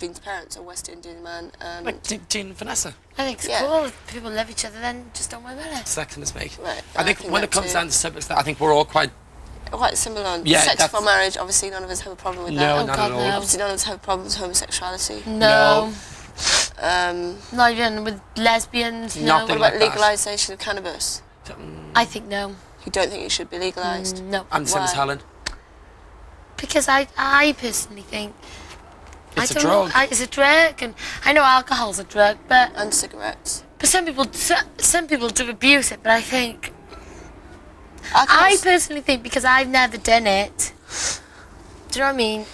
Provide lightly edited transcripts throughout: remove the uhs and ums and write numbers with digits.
Dean's parents, a West Indian man. And Like Dean and Vanessa. I think it's Yeah. cool if people love each other, then just don't worry about it. Second is make. Right, I think when that it comes too. down to subjects, I think we're all quite. similar on Yeah, sex that's- before marriage. Obviously, none of us have a problem with No, that. Oh, not God, at all. no. Obviously, none of us have a problem with homosexuality. No. Um, Not even with lesbians, no. Nothing what about like that. legalisation of cannabis? I think no. You don't think it should be legalised? No. I'm the same as Why? Helen. Because I personally think... It's I a don't know, drug. it's a drug, and I know alcohol's a drug, but And cigarettes. some people do abuse it, but I think... I Alcohol's- personally think, because I've never done it, do you know what I mean?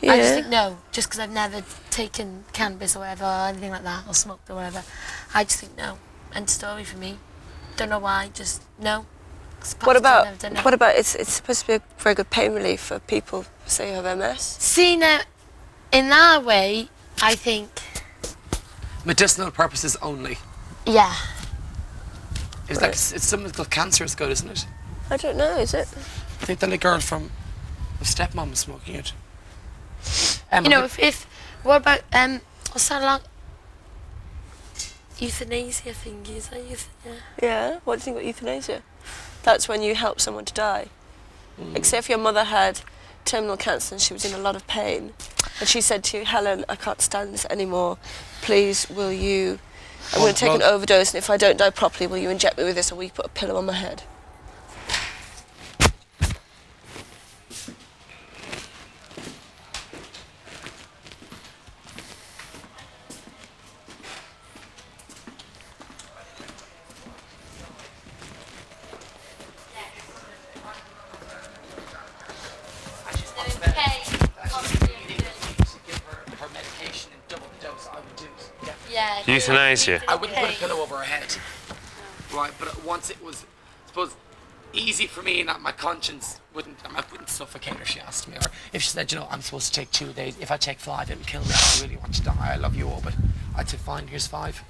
Yeah. I just think no, just because I've never taken cannabis or whatever, or anything like that, or smoked or whatever. I just think no. End story for me. Don't know why, just no. 'Cause What perhaps I've about never done it. what about it's supposed to be a very good pain relief for people say who have MS. See, now, in that way, I think, Medicinal purposes only. yeah. It's like it's something called cancer is good, isn't it? I don't know, is it? I think the little girl from the stepmom was smoking it. You know, if what about, what's that like? Euthanasia thing, is that euthanasia? Yeah. What do you think about euthanasia? That's when you help someone to die. Except if your mother had terminal cancer and she was in a lot of pain, and she said to you, Helen, I can't stand this anymore. Please, will you? I'm going to take an overdose, and if I don't die properly, will you inject me with this, or will you put a pillow on my head? Yeah. Euthanasia. I wouldn't put a pillow over her head. Right, but once it was, I suppose, easy for me and that my conscience wouldn't suffocate her, she asked me. Or if she said, you know, I'm supposed to take 2 days, if I take 5, it'll kill me. I really want to die. I love you all, but I'd say, fine, here's 5.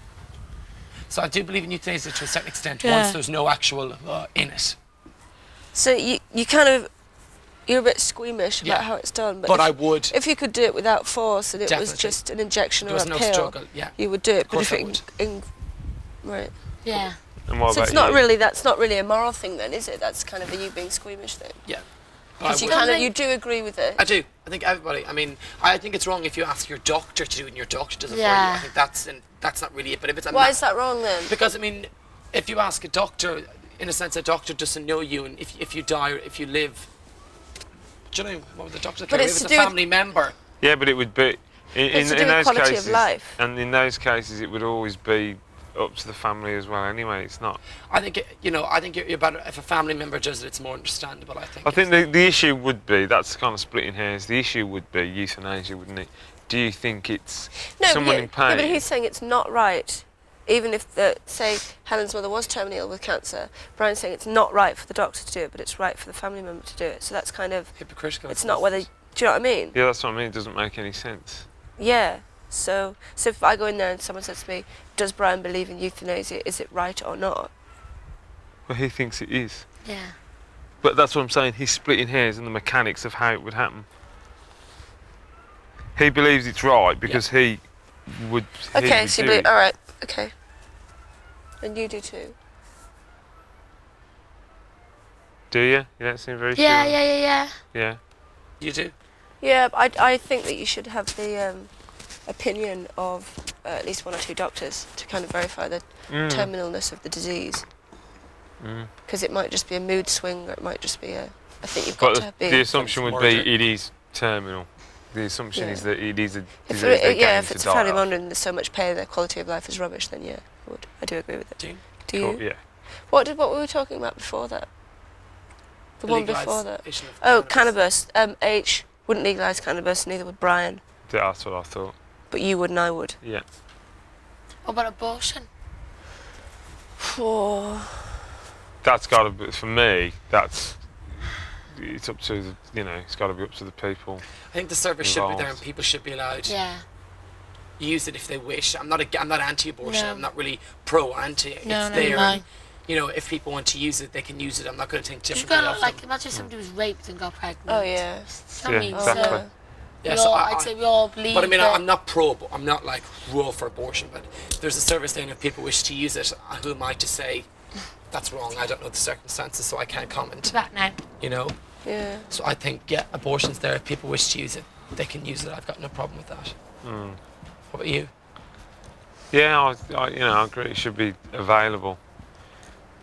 So I do believe in euthanasia to a certain extent, once there's no actual in it. So you kind of, you're a bit squeamish about how it's done. But if, I would. If you could do it without force and it was Definitely. just an injection There or was a no pill, struggle, yeah. you would do it. Of course but I if would. right. Yeah. And what So about it's not you? really, that's not really a moral thing then, is it? That's kind of a you being squeamish thing. Yeah. But Because I you would. kind of, you do agree with it. I do. I think everybody. I mean, I think it's wrong if you ask your doctor to do it and your doctor does it for you. Yeah. I think that's not really it. But if it's a Why is that wrong then? Because I mean, if you ask a doctor, in a sense, a doctor doesn't know you, and if you die or if you live, do you know what would the doctor care? If it's it's to a do with- family member. Yeah, but it would be in to do with those quality of cases, life. and in those cases, it would always be up to the family as well. Anyway, it's not. I think I think you're better if a family member does it. It's more understandable. I think. I think the issue would be, that's kind of splitting hairs. The issue would be euthanasia, wouldn't it? Do you think it's someone in pain? Yeah, but he's saying it's not right. Even if, say, Helen's mother was terminally ill with cancer, Brian's saying it's not right for the doctor to do it, but it's right for the family member to do it. So that's kind of, hypocritical. it's not whether, do you know what I mean? Yeah, that's what I mean. It doesn't make any sense. Yeah. So if I go in there and someone says to me, does Brian believe in euthanasia, is it right or not? Well, he thinks it is. Yeah. But that's what I'm saying. He's splitting hairs in the mechanics of how it would happen. He believes it's right because he would. Okay, would so you do believe, it. all right, okay. And you do too. Do you? You don't seem very Yeah, sure. yeah. Yeah. You do. Yeah, but I think that you should have the opinion of at least 1 or 2 doctors to kind of verify the terminalness of the disease. Because it might just be a mood swing, or it might just be a. I think you've got But to be. the assumption would Murder. be it is terminal. The assumption is that it is a If disease they're yeah, going if to it's a die family of. member and there's so much pain, their quality of life is rubbish, then yeah, I would. I do agree with it. Do you? Do you? Cool, yeah. What were we talking about before that? The one before that. Legalisation of Oh, cannabis. H wouldn't legalise cannabis, neither would Brian. That's what I thought. But you would and I would. Yeah. What about abortion? Oh. That's got to be, for me, it's up to the, it's got to be up to the people. I think the service should be there and Involved. people should be allowed Yeah. use it if they wish. I'm not anti-abortion. No. I'm not really pro-anti. No, It's no, there. no. And, if people want to use it, they can use it. I'm not going to think You've differently got, of like, them. imagine somebody was raped and got pregnant. Oh yeah. I Yeah, mean, exactly. so Yeah, I'd say we all believe. But I mean, that I'm not pro, but I'm not like raw for abortion. But there's a service saying if people wish to use it, who am I to say that's wrong? I don't know the circumstances, so I can't comment. back now. You know. Yeah. So I think abortion's there. If people wish to use it, they can use it. I've got no problem with that. What about you? Yeah, I agree. It should be available.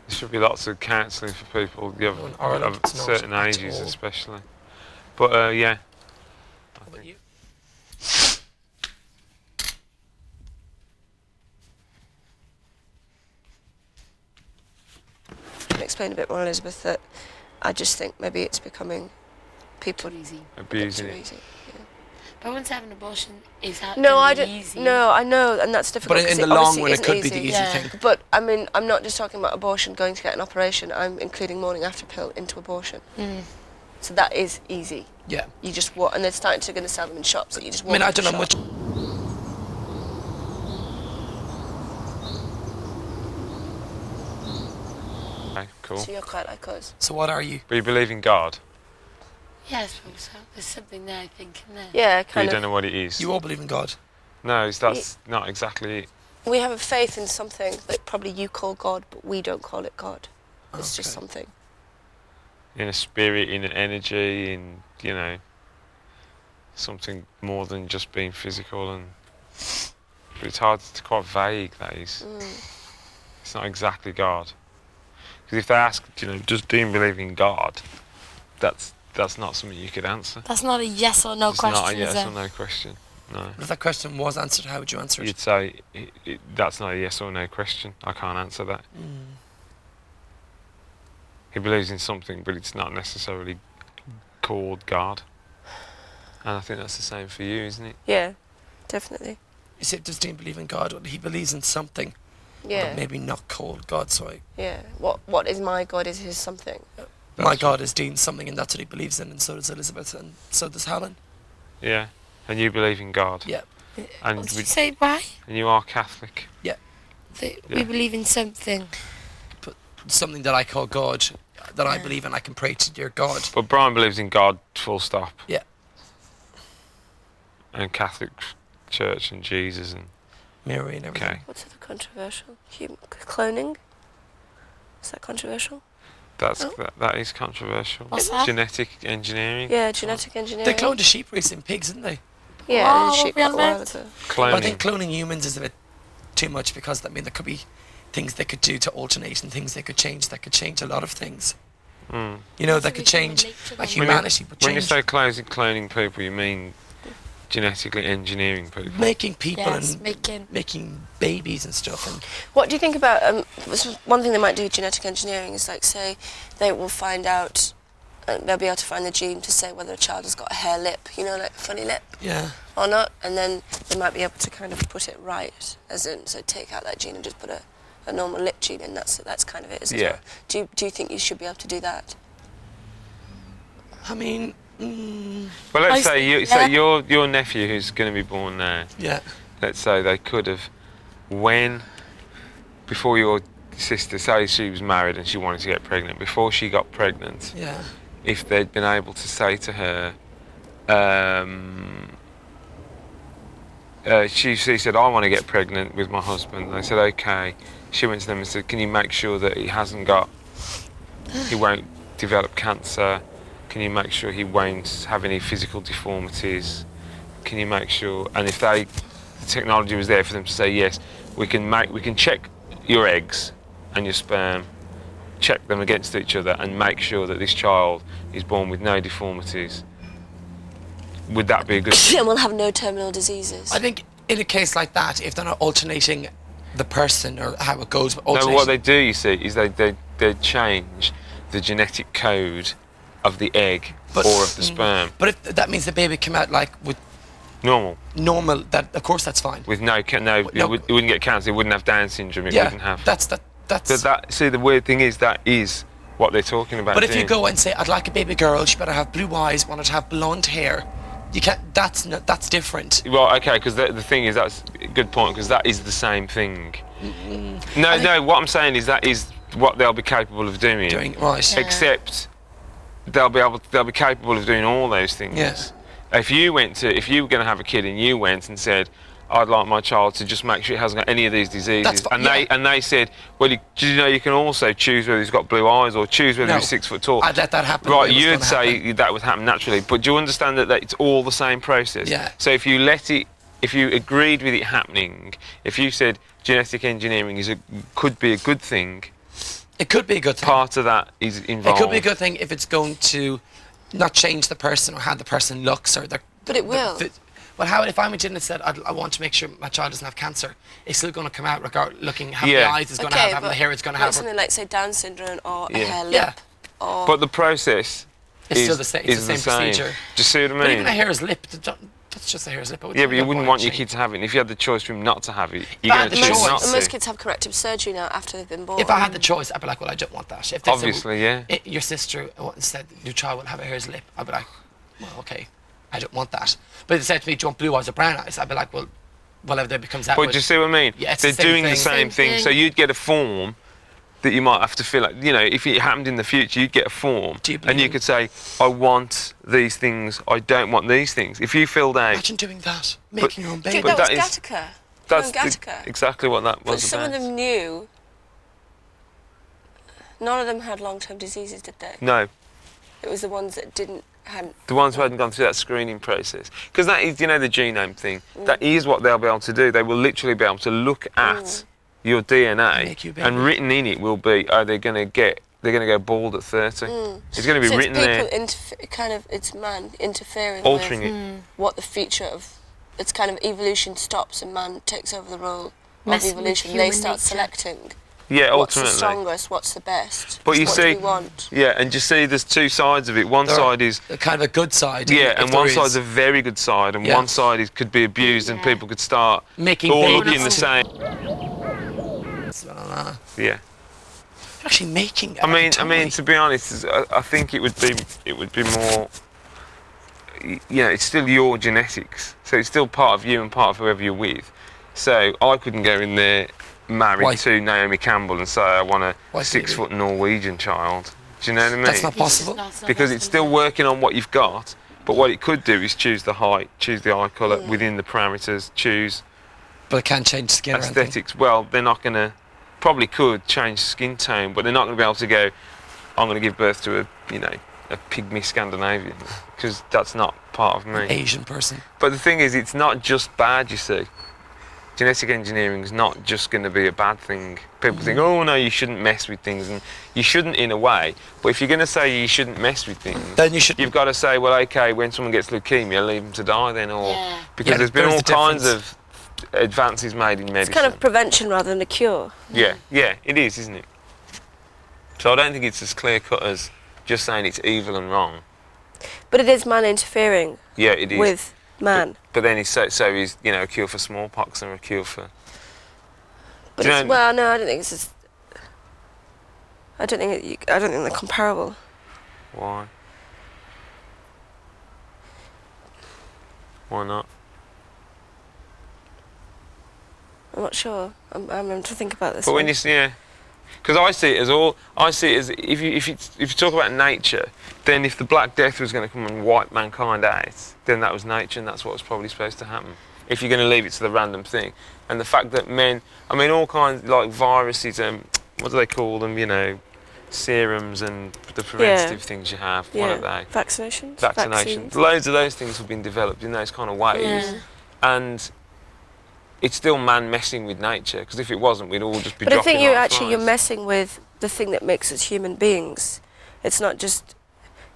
There should be lots of counselling for people In Ireland, of it's not certain at ages, all. especially. But yeah, What about you? Can explain a bit more, Elizabeth, that I just think maybe it's becoming people Too easy. a bit abusing too it. easy. But once having an abortion is No, I don't. easy. No, I know, and that's difficult. But in 'cause the it long obviously run, it isn't could be the easy Yeah. thing. But I mean, I'm not just talking about abortion, going to get an operation. I'm including morning after pill into abortion. So that is easy. Yeah. You just walk, and they're starting to going to sell them in shops. That you just I walk. mean, I into don't know a shop. much. Okay, cool. So you're quite like us. So what are you? But you believe in God, Yeah, I suppose so. There's something there, I think, in there. Yeah, but you kind don't of. know what it is. You all believe in God. No, that's not exactly it. We have a faith in something that probably you call God, but we don't call it God. It's just Okay. something. In a spirit, in an energy, in something more than just being physical, and but it's hard. It's quite vague. That is. It's not exactly God. Because if they ask, does Dean believe in God? That's not something you could answer. That's not a yes or no It's question, not a yes is or it? no question. No. If that question was answered, how would you answer it? You'd say that's not a yes or no question. I can't answer that. He believes in something, but it's not necessarily called God. And I think that's the same for you, isn't it? Yeah, definitely. You said, does Dean believe in God? Well, he believes in something, Yeah, but maybe not called God. So yeah. What is my God is his something. my God is Dean's something, and that's what he believes in, and so does Elizabeth, and so does Helen. Yeah. And you believe in God. Yeah. And What did you say? Why? and you are Catholic. That Yeah. we believe in something. Something that I call God, that I believe in, I can pray to dear God. But Brian believes in God, full stop. Yeah. And Catholic Church and Jesus and Mary and everything. okay. What's other controversial? Cloning? Is that controversial? That is controversial. What's that? Genetic engineering. Yeah, genetic engineering. They cloned a sheep race in pigs, didn't they? Yeah, Oh, and sheep what we quite a while unlocked? ago. But Cloning. I think cloning humans is a bit too much, because there could be things they could do to alternate, and things they could change that could change a lot of things. Mm. That could change, like When humanity would When you change. say cloning people, you mean genetically engineering people. Making people Yes, and making babies and stuff. And What do you think about one thing they might do with genetic engineering is like say they will find out they'll be able to find the gene to say whether a child has got a hair lip, like a funny lip yeah. or not, and then they might be able to kind of put it right, as in so take out that gene and just put a normal lip gene, and that's kind of it. Is it? Yeah. Do you think you should be able to do that? I mean, Well, let's I say see, you yeah. say your nephew who's going to be born now. yeah. Let's say they could have, before your sister, say she was married and she wanted to get pregnant, before she got pregnant, Yeah. if they'd been able to say to her, she said, I want to get pregnant with my husband. They said, okay. She went to them and said, can you make sure that he won't develop cancer? Can you make sure he won't have any physical deformities? Can you make sure, and if the technology was there for them to say, yes, we can check your eggs and your sperm, check them against each other and make sure that this child is born with no deformities. Would that be a good thing? And we'll have no terminal diseases. I think in a case like that, if they're not alternating the person or how it goes, but No, alternation, what they do, you see, is they change the genetic code of the egg or of the sperm. But if that means the baby came out like with Normal, that of course that's fine. with no, it wouldn't get cancer, it wouldn't have Down syndrome, it wouldn't have. That's. But see, the weird thing is that is what they're talking about. But if you doing. go and say, I'd like a baby girl, she better have blue eyes, want her to have blonde hair, you can't. That's different. Well, okay, because the thing is, that's a good point, because that is the same thing. No, what I'm saying is that is what they'll be capable of doing. Right. Yeah. Except they'll be capable of doing all those things. Yes. If you were going to have a kid and you went and said, I'd like my child to just make sure it hasn't got any of these diseases, they said, well, do you know you can also choose whether he's got blue eyes or choose whether he's 6 foot tall. I'd let that happen. Right, you'd say that would happen naturally, but do you understand that it's all the same process? Yeah. So if you agreed with it happening, if you said genetic engineering could be a good thing, it could be a good thing. Part of that is involved. It could be a good thing if it's going to not change the person or how the person looks or their. But it will. Well, how if I'm a geneticist that I want to make sure my child doesn't have cancer, it's still going to come out looking how the eyes is going to have, having the hair it's going to have. Something like say Down syndrome or a hair lip. Yeah. Or But the process it's still the same. It's the same procedure. Do you see what I mean? But even a hair's lip, that's just a hair's lip. Yeah, but you wouldn't want your kid to have it. And if you had the choice for him not to have it, you're going to choose not to. Most kids have corrective surgery now after they've been born. If I had the choice, I'd be like, well, I don't want that. If they Obviously, said, your sister said your child will have a hair's lip, I'd be like, well, okay, I don't want that. But if they said to me, do you want blue eyes or brown eyes? I'd be like, well, whatever there becomes that. But do you see what I mean? Yeah, it's They're the same doing thing. the same thing. So you'd get a form that you might have to fill out. You know, if it happened in the future, you'd get a form, and you could say, I want these things, I don't want these things. If you filled out... Imagine doing that, making your own baby. That was Gattaca. That's exactly what that was But some of them knew. None of them had long-term diseases, did they? No. It was the ones that hadn't. The ones who hadn't gone through that screening process. Because that is, you know, the genome thing. That is what they'll be able to do. They will literally be able to look at your DNA, and written in it will be, they're going to go bald at 30. It's going to be written there. It's man interfering altering with it. What the future of, it's kind of evolution stops and man takes over the role of evolution. They start selecting. Yeah, what's ultimately. the strongest, what's the best, but you what see, do we want? Yeah, and you see there's two sides of it. One side is kind of a good side. Yeah, and one side's a very good side, and one side could be abused, and people could start making all looking the same. Yeah. You're actually making. I mean, to be honest, I think it would be more. You know, it's still your genetics, so it's still part of you and part of whoever you're with. So I couldn't go in there married to Naomi Campbell and say I want a 6-foot Norwegian child. Do you know what I mean? That's not possible. Because it's still working on what you've got. But what it could do is choose the height, choose the eye colour within the parameters, choose. But it can't change skin aesthetics. Well, they're not going to. Probably could change skin tone, but they're not going to be able to go. I'm going to give birth to a pygmy Scandinavian, because that's not part of me. An Asian person. But the thing is, it's not just bad. You see, genetic engineering is not just going to be a bad thing. People think, oh no, you shouldn't mess with things, and you shouldn't in a way. But if you're going to say you shouldn't mess with things, then you should. You've got to say, well, okay, when someone gets leukemia, leave them to die then, or because there's been all kinds of advances made in medicine. It's kind of prevention rather than a cure. Yeah, it is, isn't it? So I don't think it's as clear cut as just saying it's evil and wrong. But it is man interfering. Yeah, it is. With man. But then he's so is a cure for smallpox and a cure for. But no, I don't think it's just. I don't think they're comparable. Why? Why not? I'm not sure. I'm having to think about this. But when you see, because I see it as if you talk about nature, then if the Black Death was going to come and wipe mankind out, then that was nature, and that's what was probably supposed to happen. If you're going to leave it to the random thing, and the fact that men, all kinds like viruses, what do they call them? Serums and the preventative things you have. What are they? Vaccinations. Vaccinations. Loads of those things have been developed in those kind of ways, and it's still man messing with nature, because if it wasn't, we'd all just be dropping. But I think you're messing with the thing that makes us human beings. It's not just,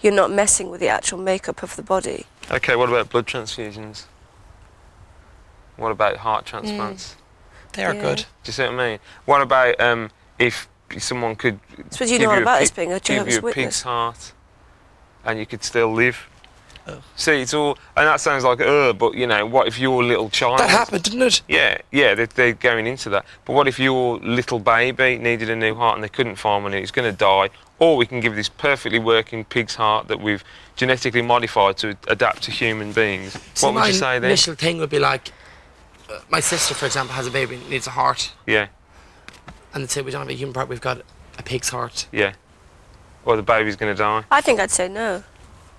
you're not messing with the actual makeup of the body. Okay, what about blood transfusions? What about heart transplants? They are good. Do you see what I mean? What about if someone could give you a pig's heart and you could still live? See, it's all, and that sounds like, but what if your little child... That happened, didn't it? Yeah, they're going into that. But what if your little baby needed a new heart and they couldn't find one and it's going to die? Or we can give this perfectly working pig's heart that we've genetically modified to adapt to human beings. What would you say then? My initial thing would be like, my sister, for example, has a baby and needs a heart. Yeah. And they'd say, we don't have a human heart, we've got a pig's heart. Yeah. Or the baby's going to die. I think I'd say no.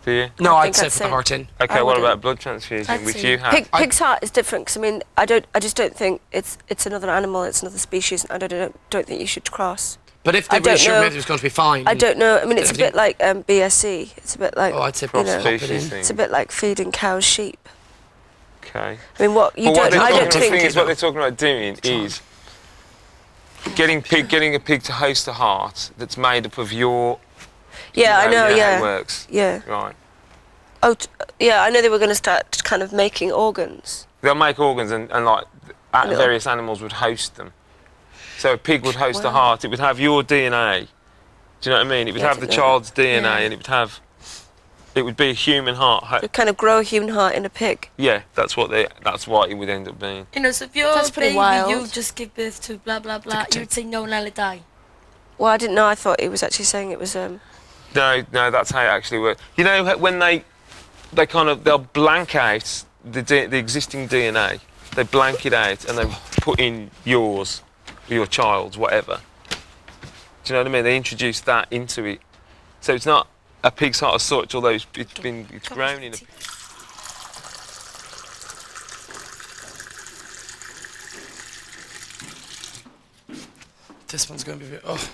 Do you? No, I I'd think say I'd put say- the heart in. Okay, I what wouldn't. about blood transfusion, I'd which say you have? Pig's heart is different because I mean I just don't think it's another animal, it's another species. I don't think you should cross. But if they I don't reassured me know. it was going to be fine. I don't know. I mean, it's a everything- bit like BSE. It's a bit like Oh, I'd say you pop know, it Species in. thing. it's a bit like feeding cows sheep. Okay. I mean, what you But what don't. they're I talking, don't the thing think. is, what they're talking about doing is getting a pig to host a heart that's made up of your. Yeah, I know. You how Yeah, it works. yeah. Right. Oh, yeah. I know they were going to start kind of making organs. They'll make organs and like Little- various animals would host them. So a pig would host a Wow. heart. It would have your DNA. Do you know what I mean? It would Yeah, I have the didn't know child's DNA, Yeah. and it would have. It would be a human heart. To kind of grow a human heart in a pig. Yeah, that's what they. That's what it would end up being. You know, so if your That's pretty baby, wild. you just give birth to blah, blah, blah, you would say no and let it die. Well, I didn't know. I thought he was actually saying it was. No, that's how it actually works. You know when they'll blank out the existing DNA. They blank it out and they put in yours, or your child's, whatever. Do you know what I mean? They introduce that into it, so it's not a pig's heart as such, although it's grown in a. This one's going to be a bit. Oh,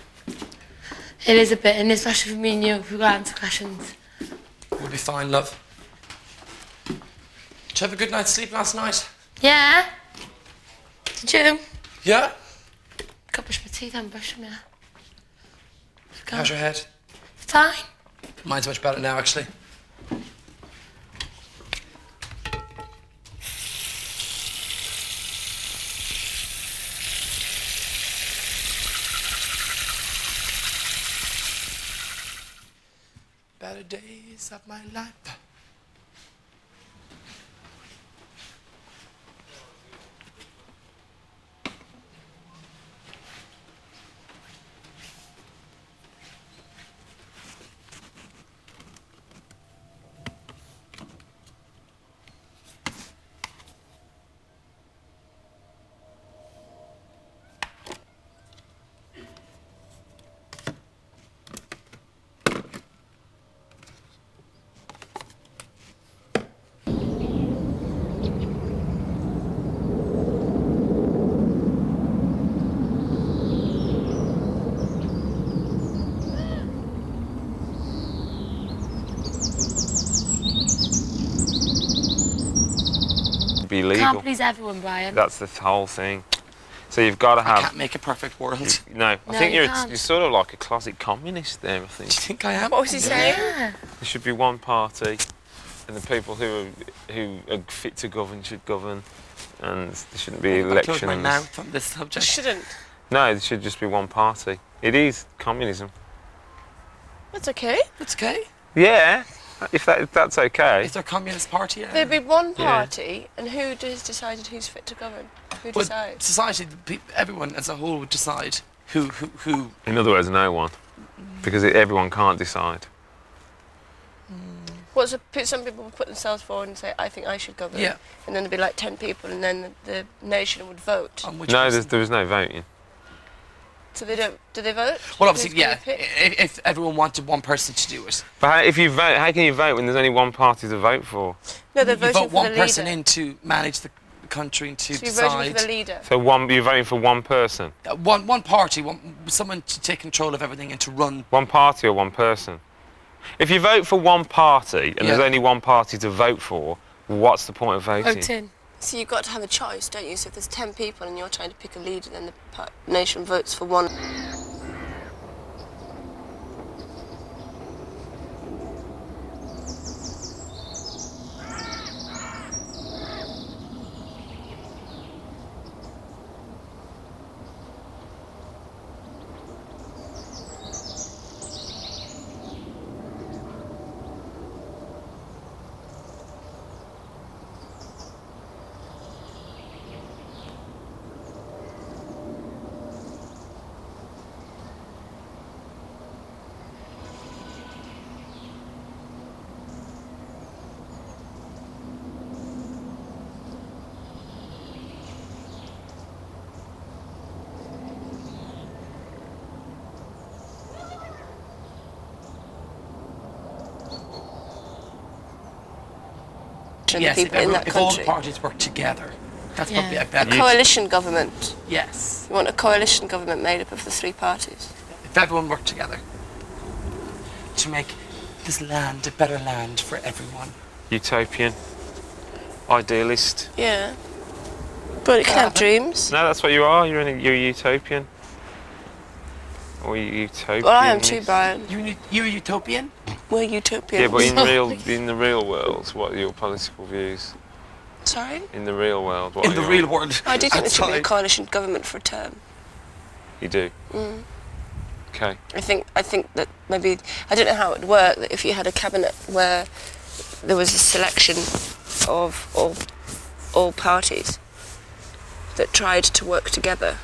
It is a bit, and especially for me and you, if we got answer questions. we'll be fine, love. Did you have a good night's sleep last night? Yeah? Did you? Yeah. Got brush my teeth and brush them, yeah. How's your head? Fine. Mine's much better now, actually. Better days of my life. Be Can't legal. please everyone, Brian. That's the whole thing. So you've got to I have. can't make a perfect world. No, I No, think you you're can't. sort of like a classic communist there. I think Do you think I am? What was he saying? Yeah. there should be one party, and the people who are fit to govern should govern, and there shouldn't be I closed elections. my mouth on this You subject. shouldn't. No, there should just be one party. It is communism. That's okay. It's okay. Yeah, if that's okay. Is there a communist party? There'd be one Yeah. party, and who has decided who's fit to govern? Who Well, decides? society, everyone as a whole would decide who. In other words, no one, because everyone can't decide. What's some people would put themselves forward and say, I think I should govern. Yeah. And then there'd be like 10 people, and then the nation would vote. On which No, person. there was no voting. So they don't. Do they vote? Well, obviously, Who's gonna yeah. pick? If everyone wanted one person to do it, But if you vote, how can you vote when there's only one party to vote for? No, they're you voting vote for one the person leader. in to manage the country and to So you're voting decide. for the leader. So you're voting for one person, One party, someone to take control of everything and to run. one party or one person. If you vote for one party and there's Yeah. only one party to vote for, what's the point of voting? Voting. So you've got to have a choice, don't you? So if there's 10 people and you're trying to pick a leader, then the nation votes for one. and Yes, the people in that if all the country. parties work together, that's Yeah. probably a A better. coalition government. Yes, You want a coalition government made up of the three parties. if everyone worked together to make this land a better land for everyone. Utopian. Idealist. Yeah. But it can have dreams. No, that's what you are. You're a utopian. Or utopian. Well, I am too, Brian. You're a utopian? We're utopians. Yeah, but in the real world, what are your political views? Sorry? In the real world, what In are the your- real world. I do think there should be a outside. coalition government for a term. You do. Okay. I think that maybe, I don't know how it would work, that if you had a cabinet where there was a selection of all parties that tried to work together.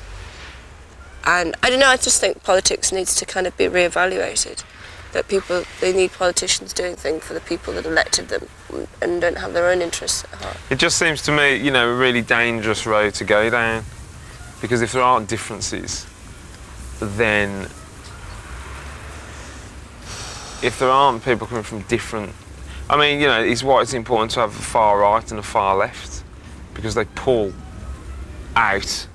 And I don't know, I just think politics needs to kind of be reevaluated. That they need politicians doing things for the people that elected them and don't have their own interests at heart. It just seems to me, a really dangerous road to go down. Because if there aren't differences, then if there aren't people coming from different... I mean, it's why it's important to have a far right and a far left. Because they pull out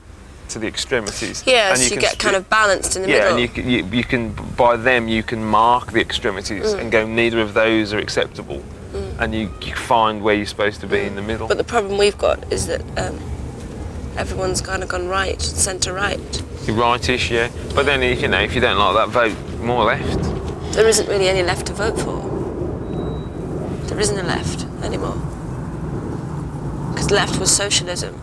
to the extremities. Yeah, and so you can get kind of balanced in the Yeah, middle. and you can by them you can mark the extremities and go neither of those are acceptable, and you find where you're supposed to be in the middle. But the problem we've got is that everyone's kind of gone right, centre right. You're rightish, yeah. But then if you don't like that, vote more left. There isn't really any left to vote for. There isn't a left anymore. Because left was socialism.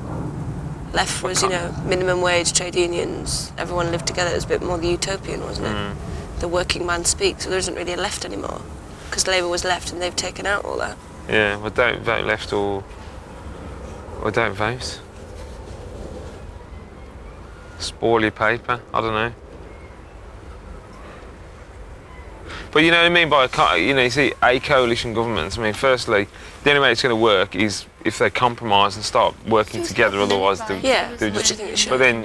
Left was, minimum wage, trade unions, everyone lived together. It was a bit more the utopian, wasn't it? The working man speaks, so there isn't really a left anymore. Because Labour was left and they've taken out all that. Yeah, well, don't vote left or don't vote. Spoil your paper. I don't know. But you know what I mean by you see a coalition government. I mean, firstly, the only way it's going to work is if they compromise and start working together. Otherwise, Yeah, they which I think it should. But then,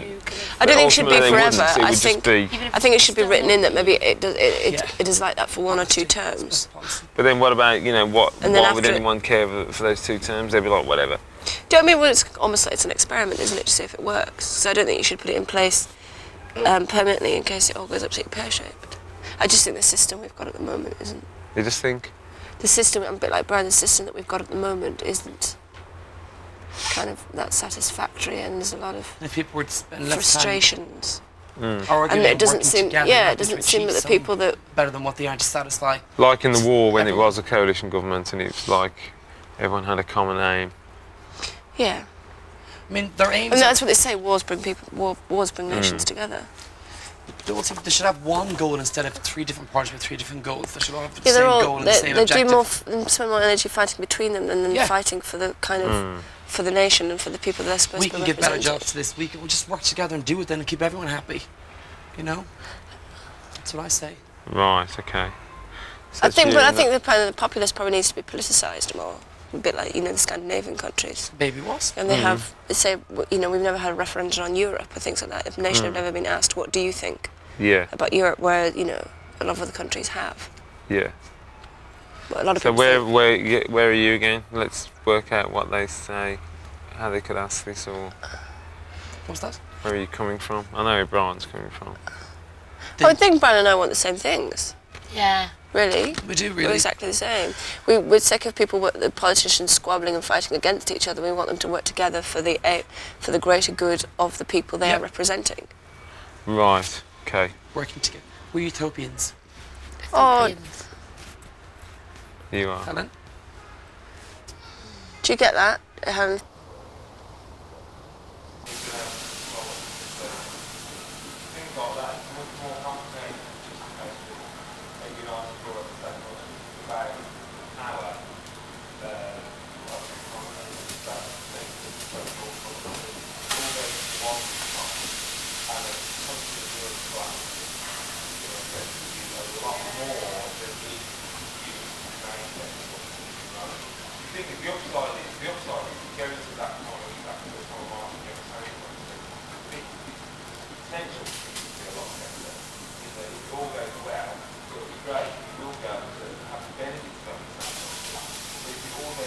I don't think it should be ultimately they forever. wouldn't. It I would think just be. I think it should be written in that maybe it Yeah. is like that for 1 or 2 terms. But then what about what? And then Why would after it- anyone care for those 2 terms? They'd be like, whatever. Do you know what I mean? Well, it's almost like it's an experiment, isn't it, to see if it works. So I don't think you should put it in place permanently in case it all goes absolutely pear-shaped. I just think the system we've got at the moment isn't. They just think. The system, I'm a bit like Brian, the system that we've got at the moment isn't kind of that satisfactory, and there's a lot of If people would spend less frustrations. time And it doesn't seem, together, it doesn't seem that the people that, better than what they are to satisfy. Like in the war when it Everyone. was a coalition government and it was like everyone had a common aim. yeah. I mean, their aims. And that's what they say, wars bring nations together. They should have one goal instead of 3 different parties with 3 different goals. They should all have the Yeah, same goal and the same they objective. do more, spend more energy fighting between them than Yeah. fighting for the kind of, for the nation and for the people they're supposed We to can be give better represented. jobs to this. We'll just work together and do it then and keep everyone happy. That's what I say. Right, okay. So I think it's you, the populace probably needs to be politicised more. A bit like, the Scandinavian countries. Baby wasp. And they have, they say, we've never had a referendum on Europe or things like that. If a nation have never been asked, what do you think Yeah, about Europe, where, a lot of other countries have. yeah. But a lot of So people think, where are you again? Let's work out what they say, how they could ask this, or What's that? where are you coming from? I know where Brian's coming from. I think Brian and I want the same things, Yeah. really. We do We're really. exactly the same. We're sick of the politicians squabbling and fighting against each other. We want them to work together for the greater good of the people they Yeah. are representing. Right, okay. Working together. We're utopians. Oh, Utopians. You are. Helen? do you get that, Helen? Great, you will go to have the benefits of it. If you all go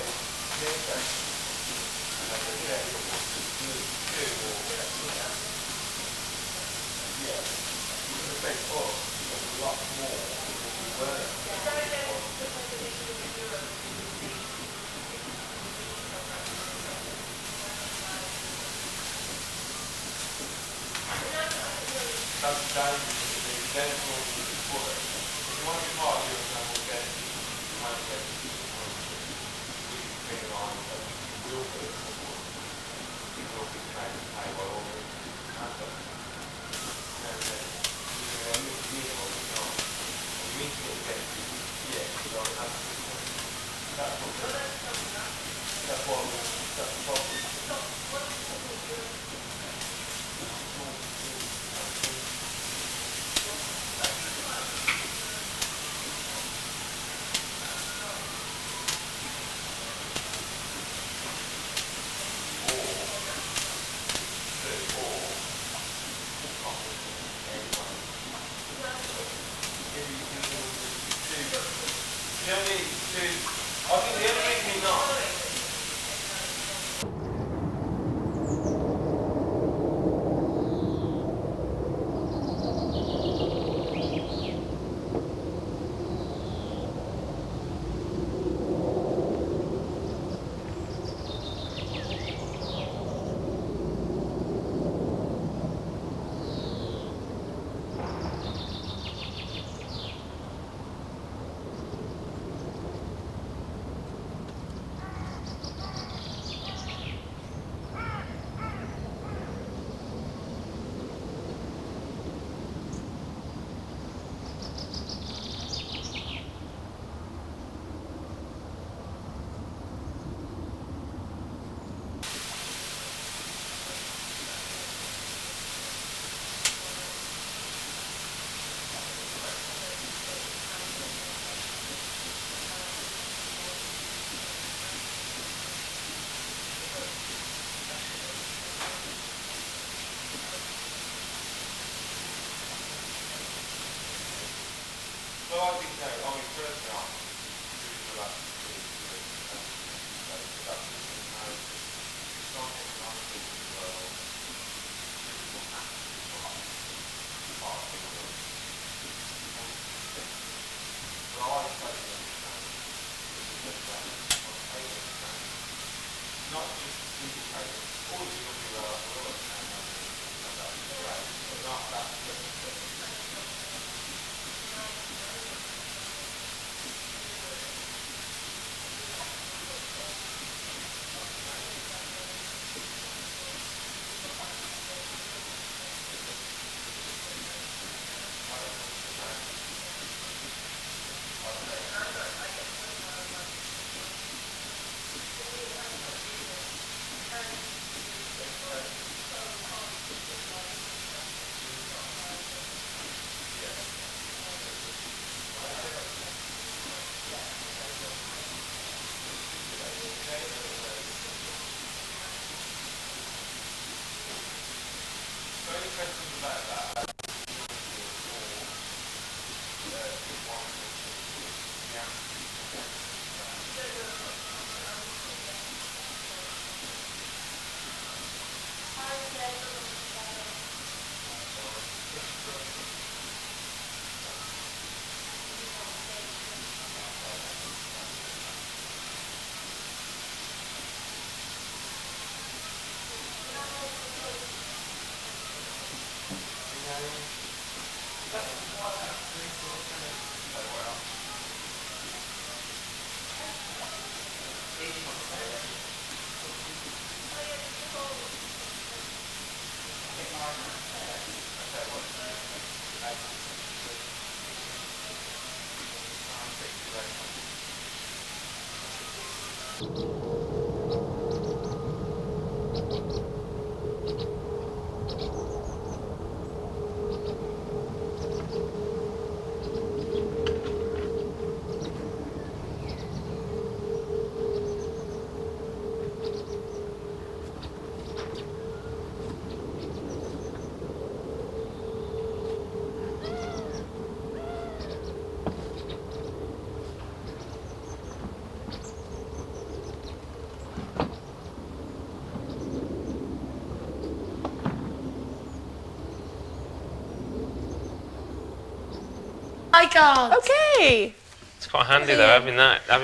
My God. Okay. It's quite handy though, having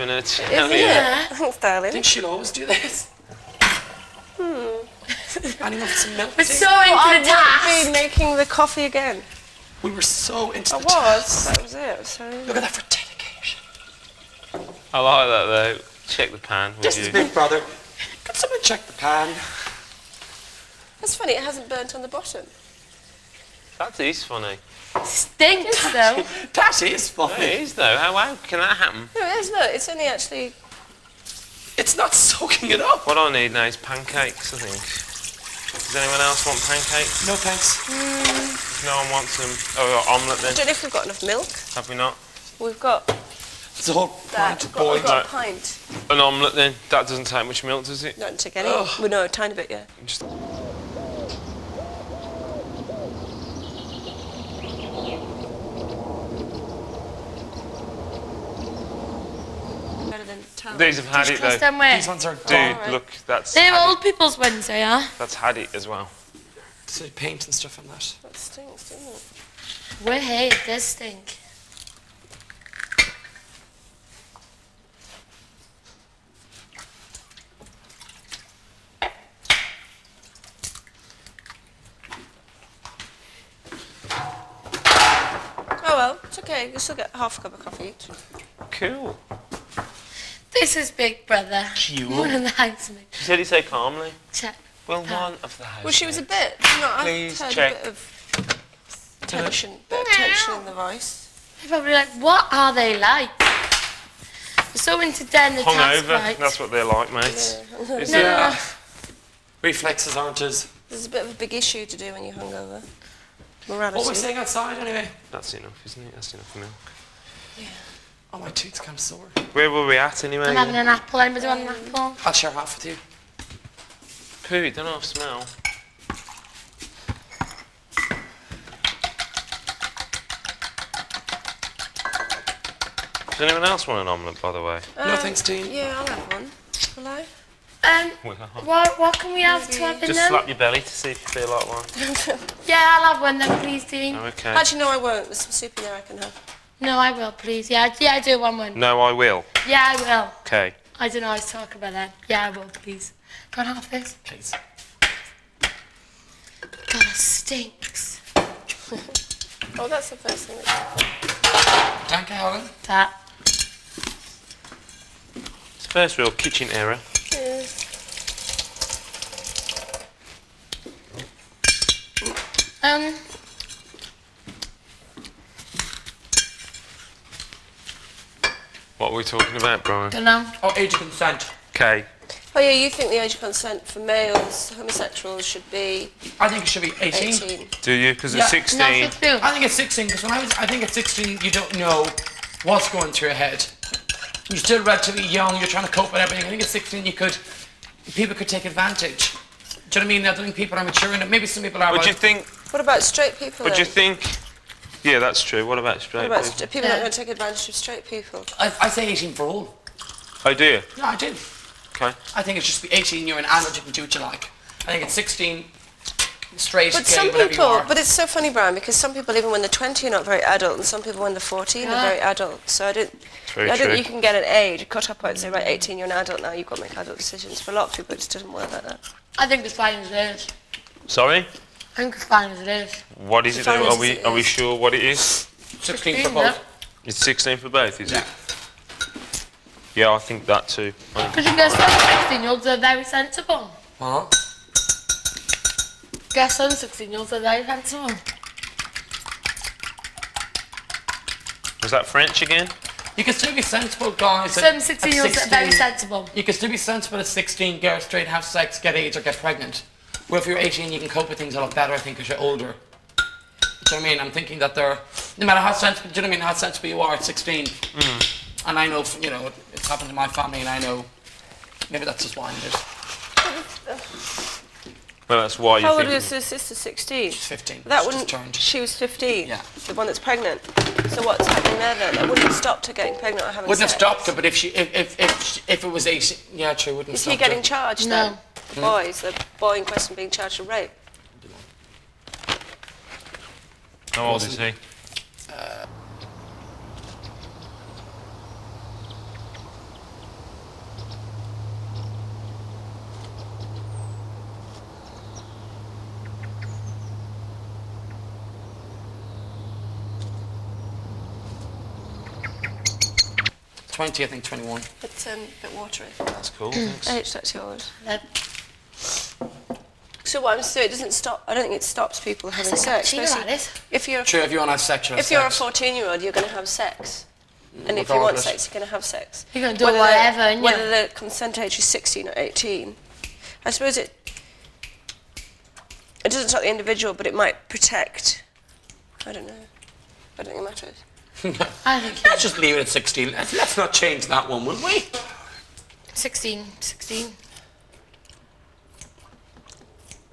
her tell Isn't you. it? Thanks, I darling. think she'll always do this. Anyone with some milk? We're tea? so into I the task. won't be making the coffee again. We were so into I the was. task. That was it. So Look at that for dedication. I like that though. Check the pan, would This you? is Big Brother. Can someone check the pan? that's funny. It hasn't burnt on the bottom. That is funny. Stinks though. That is funny. It is though. How can that happen? No, it is. Look, it's only actually. It's not soaking it up. What I need now is pancakes, I think. Does anyone else want pancakes? No thanks. If no one wants them. Oh, omelette I then. don't know if we've got enough milk. Have we not? We've got It's a whole that. pint of We've boiled. got a pint. An omelette then. That doesn't take much milk, does it? Not take any. Ugh. Well, no, a tiny bit, yeah. Just Better than toast. These have had it Trust though. them way. These ones are Dude, gone. Alright. look, that's They're had old it. people's ones, they are. That's had it as well. So paint and stuff on that. That stinks, doesn't it? We're here, it does stink. Oh well, it's okay. You'll still get half a cup of coffee each. Cool. This is Big Brother. Cool. One of the housemates. She said it so calmly. Check. Well, one of the house. Well, she was a bit. I Please heard check. a bit of tension, bit of tension in the voice. They're probably like, what are they like? We're so into doing the task Hungover. right. That's what they're like, mate. Is No, it? no, no. Reflexes aren't as. There's a bit of a big issue to do when you're hungover. Morality. What we're saying outside anyway? That's enough, isn't it? That's enough milk. Oh, my tooth's kind of sore. Where were we at anyway? I'm having an apple. Anybody want an apple? I'll share half with you. Poo, don't have smell. Does anyone else want an omelette, by the way? No thanks, Dean. Yeah, I'll have one. Will I? What can we have to have in Just them? slap your belly to see if you feel like one. Yeah, I'll have one then, please, Dean. Oh, okay. Actually, no, I won't. There's some soup in there I can have. No, I will, please. Yeah, I do want one. No, I will. Yeah, I will. Okay. I don't know, I was talking about that. Yeah, I will, please. Can I have this? Please. God, it stinks. Oh, that's the first thing that Thank you, Helen. That. It's the first real kitchen error. Um, What were we talking about, Brian? don't know. Oh, age of consent. Okay. Oh yeah, you think the age of consent for males, homosexuals, should be I think it should be 18. 18? Do you? Because Yeah. at 16... Not 15. I think it's 16 because I think at 16 you don't know what's going through your head. You're still relatively young. You're trying to cope with everything. I think at 16 people could take advantage. Do you know what I mean? I don't think people are mature enough. Maybe some people are. Would but you think... What about straight people Would then? you think... Yeah, that's true. What about What straight about people? people Yeah. not going to take advantage of straight people? I say 18 for all. Oh, do you? Yeah, I do. Okay. I think it's just be 18. You're an adult. You can do what you like. I think at 16, straight, But gay, some whatever you people, are. but it's so funny, Brian, because some people, even when they're 20, are not very adult, and some people, when they're 14, are Yeah. very adult. So I don't Very true. think you can get an age, cut up and say, right, 18, you're an adult now, you've got to make adult decisions. For a lot of people, it just doesn't work like that. I think it's fine as it is. Sorry? I think it's fine as it is. What is it? Fine Are as we it are we is. sure what it is? 16 for Yeah. both. It's 16 for both, is Yeah. it? Yeah, I think that too. Because you get some 16-year-olds are very sensible. Huh? Guess some 16-year-olds are very sensible. Was that French again? You can still be sensible, guys. Some at 16-year-olds are very 16. sensible. You can still be sensible at 16, get straight, have sex, get AIDS, or get pregnant. Where if you're 18, you can cope with things a lot better, I think, because you're older. Do you know what I mean? I'm thinking that they're, no matter how sensible, do you know what I mean, how sensible you are at 16. And I know, you know, it's happened to my family, and I know, maybe that's just why it is. Well, that's why you How old think... is your sister? 16? She's 15. That She's wouldn't. just turned. She was 15. Yeah. The one that's pregnant. So what's happening there then? It wouldn't have stopped her getting pregnant or having Wouldn't have sex. stopped her, but if it was 18, yeah, true, wouldn't have Is stopped he getting her. charged No. then? The boy, is the boy in question being charged with rape? How old is he? 20, I think 21. It's a bit watery. That's cool. Thanks. That's yours. That- So what I'm saying, it doesn't stop. I don't think it stops people having That's a sex. cappuccino, Basically, that is. if you're True, if you want to have sex, you have if you're a sex. 14-year-old, you're going to have sex. And if you want Regardless. sex, you're going to have sex. You're gonna do whatever, and whether the consent age is 16 or 18. I suppose it doesn't stop the individual, but it might protect. I don't know. I don't think it matters. I think Let's just leave it at 16. Let's not change that one, will we? 16.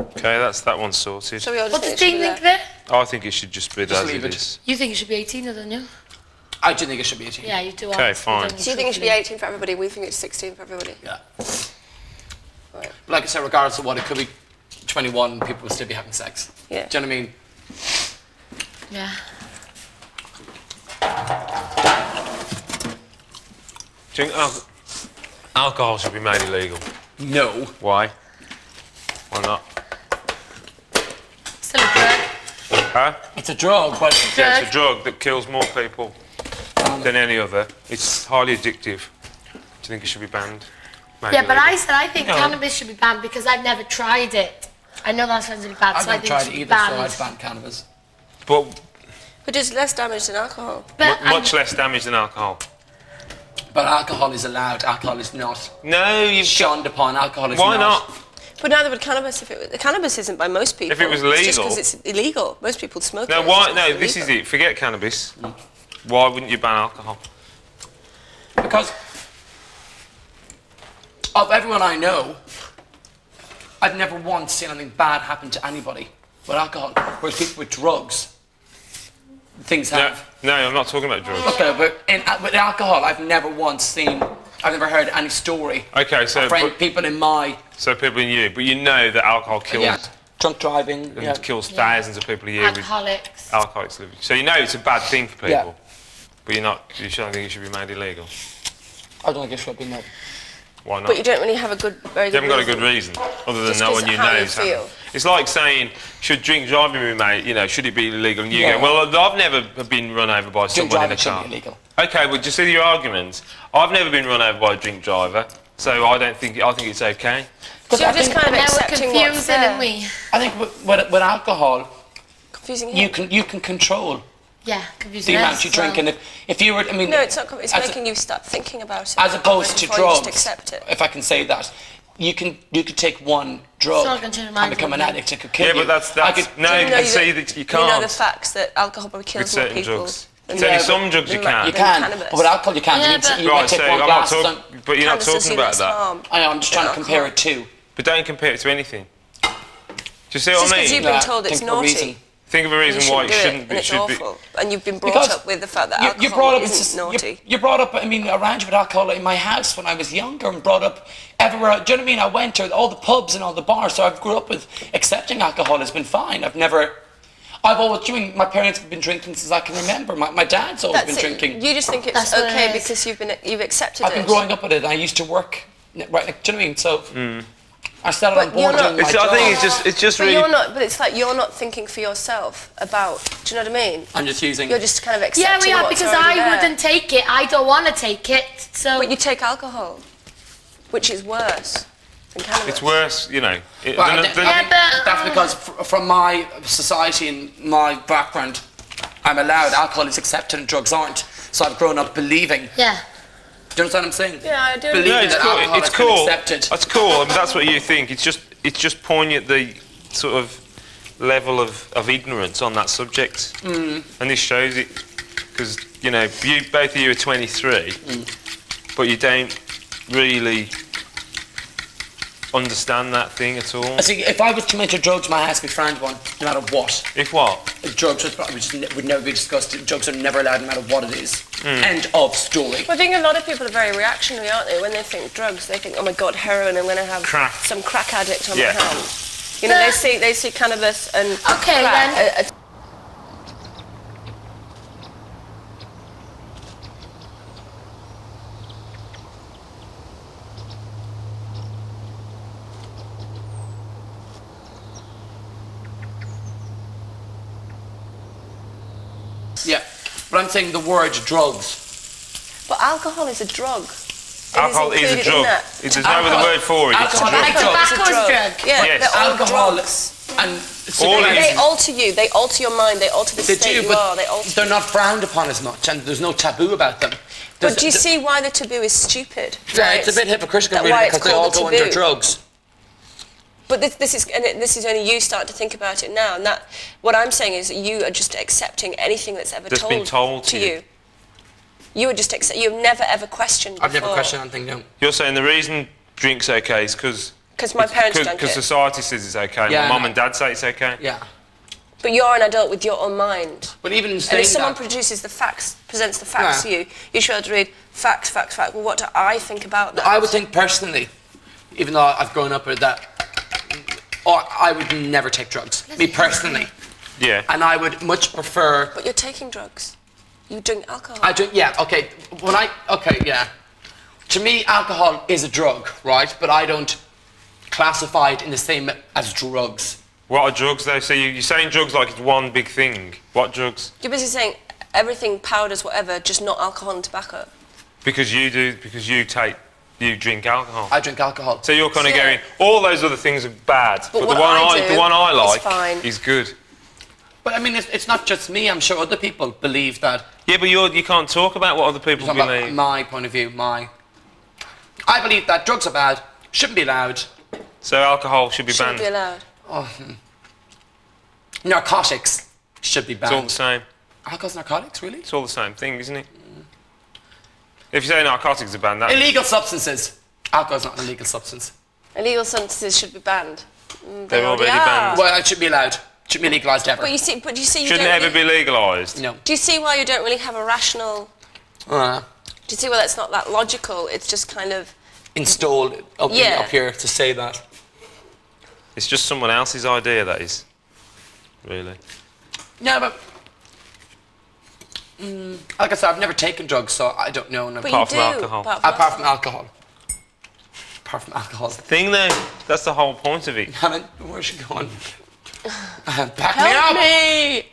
Okay, that's that one sorted. So we all just What does think it should Dean be think there. of it? I think it should just be Just as leave it it. is. You think it should be 18, don't you? I do think it should be 18. Yeah, you do. Okay, You fine. don't So you think it should be truthfully. 18 for everybody? We think it's 16 for everybody. Yeah. Right. But like I said, regardless of what, it could be 21, people will still be having sex. Yeah. Do you know what I mean? Yeah. Do you think alcohol should be made illegal? No. Why? Why not? Still a drug. Huh? It's a drug, but Yeah, it's a drug that kills more people than any other. It's highly addictive. Do you think it should be banned? Made Yeah, but illegal? I said I think cannabis should be banned because I've never tried it. I know that sounds really bad, I've so I never think it tried should it be either, so banned. I'd ban cannabis. But But it's less damage than alcohol. But much less damage than alcohol. But alcohol is allowed, alcohol is not. No, you've Shunned upon, alcohol is Why not. not? But neither would cannabis if it. Cannabis isn't by most people. If it was It's just legal. because it's illegal. Most people smoke No, it. why? It's No, just this is illegal. it. Forget cannabis. Why wouldn't you ban alcohol? Because of everyone I know, I've never once seen anything bad happen to anybody with alcohol. Whereas people with drugs, things No, have. no, I'm not talking about drugs. Okay, but with alcohol, I've never once seen, I've never heard any story. Okay, so People in my, so people in you, but you know that alcohol kills yeah, drunk driving, and yeah. kills thousands of people a year with alcoholics. alcoholics living. So you know it's a bad thing for people, Yeah. but you don't think it should be made illegal. I don't think it should be, no. Why not? But you don't really have a very You good haven't got a reason. good reason, other than Just no 'cause one you how know you is having. feel. It's like saying, should drink driving be made? You know, should it be illegal? And you Yeah. go, well, I've never been run over by Drink someone in driving a car. shouldn't be illegal. Okay, well, just see your arguments. I've never been run over by a drink driver, so I think it's okay. So you're I just think- kind of Now we're accepting what's confusing, there. aren't we? I think with alcohol, Confusing you him. can control Yeah, confusing. the amount us you as drink. well. And if you were, I mean, No, it's not. It's as a- making you start thinking about it. as opposed to before you drugs, just accept it. if I can say that, you could take one drug It's not gonna change your mind, and become an isn't it? addict. It could kill Yeah, you. but that's I could, no. You You know can see that you You know the can't facts that alcohol probably with kills more certain people. drugs. than- It's only Yeah, some drugs you can. you than can, cannabis. but with alcohol you can't. Yeah, You but- might Right, take so one I'm not glass. talking, but you're not Cannabis does talking you about less that. harm I'm just trying to than compare alcohol. it to. But don't compare it to anything. Do you see Just what I because mean? you've been Yeah, told it's think of a naughty. reason. Think of a You reason why it do shouldn't and be. it's Should be. awful. And you've been brought Because up with the fact that You alcohol brought up isn't naughty. you brought up. I mean, around with alcohol in my house when I was younger, and brought up everywhere. Do you know what I mean? I went to all the pubs and all the bars, so I've grew up with accepting alcohol has been fine. I've always, my parents have been drinking since I can remember. My dad's always That's been it. drinking. You just think it's That's what it okay is. because you've accepted I've been it. growing up with it. I used to work right. Like, do you know what I mean? So I started But on board you're not- doing my It's, job. I think it's just But really. you're not. But it's like you're not thinking for yourself about. Do you know what I mean? I'm just using. You're just kind of Yeah, accepting we are, what's because already I there. wouldn't take it. I don't want to take it, so... But you take alcohol, which is worse than cannabis. It's worse, you know. Well, I think but- that's because from my society and my background, I'm allowed. Alcohol is accepted and drugs aren't. So I've grown up believing. Yeah. Do you understand what I'm saying? Yeah, I do. Believe- No, it's that cool. alcohol It's has been cool. accepted. That's cool. I mean, that's what you think. It's just pointing at the sort of level of ignorance on that subject, and this shows it because both of you are 23, but you don't really understand that thing at all. I see, if I was to mention drugs, my house would be frowned upon, no matter what. If what? Drugs would never be discussed. Drugs are never allowed, no matter what it is. End of story. Well, I think a lot of people are very reactionary, aren't they? When they think drugs, they think, "Oh my God, heroin! I'm going to have Crack. some crack addict on Yeah. my hands." You know, they see cannabis and Okay, crack. then. Yeah. But I'm saying the word drugs. But But alcohol is a drug. It Alcohol is a included in drug. that. There's no other word for it. It's a Alcohol- drug. Like Tobacco is a tobacco is a drug. Yeah, Yes. they're all Alcohol drugs. and All it They is- alter you. They alter your mind. They alter the they state do, you but are. They alter. they're not frowned upon as much, and there's no taboo about them. But do you see why the taboo is stupid? Yeah, right? it's a bit hypocritical, That really, why it's because they called all the go under taboo. drugs. But this is only you starting to think about it now, and that what I'm saying is that you are just accepting anything that's ever That's been told to you. you. You are just you've never ever questioned. I've never questioned anything, no. You're saying the reason drink's okay is because my parents drank because it. society says it's okay. Yeah, My mum no. and dad say it's okay. Yeah. But you're an adult with your own mind. But even in And saying if someone that, produces the facts, presents the facts Yeah. to you, you should be able to read facts. Well, what do I think about that? I would think personally, even though I've grown up with that, or I would never take drugs. Me personally. Yeah. And I would much prefer. But you're taking drugs. You drink alcohol. I drink, yeah, okay. Yeah. To me, alcohol is a drug, right? But I don't classify it in the same as drugs. What are drugs though? So you're saying drugs like it's one big thing. What drugs? You're basically saying everything, powders, whatever, just not alcohol and tobacco. Because you drink alcohol. I drink alcohol. So you're kind of Yeah. going, all those other things are bad, but what the one I do the one I is like fine. is good. But I mean, it's not just me. I'm sure other people believe that. Yeah, but you can't talk about what other people It's not about believe. my point of view. I believe that drugs are bad, shouldn't be allowed. So alcohol should be Shouldn't banned. be allowed. Narcotics should be It's all the banned. same. Alcohol's narcotics, really? It's all the same thing, isn't it? If you say narcotics are banned, that Illegal substances. Alcohol's not an illegal substance. Illegal substances should be banned. they're already are. banned. Well, it should be allowed. Shouldn't be legalised ever. But you see, you Shouldn't don't ever be legalised. No. Do you see why you don't really have a rational? Uh, Do you see why that's not that logical? It's just kind of. installed up Yeah. here to say that. It's just someone else's idea, that is. Really. Yeah, but like I said, I've never taken drugs, so I don't know. But Apart you from do. alcohol. Apart from alcohol. Apart from alcohol. Thing though, that's the whole point of it. Helen, where's she going? Back Help me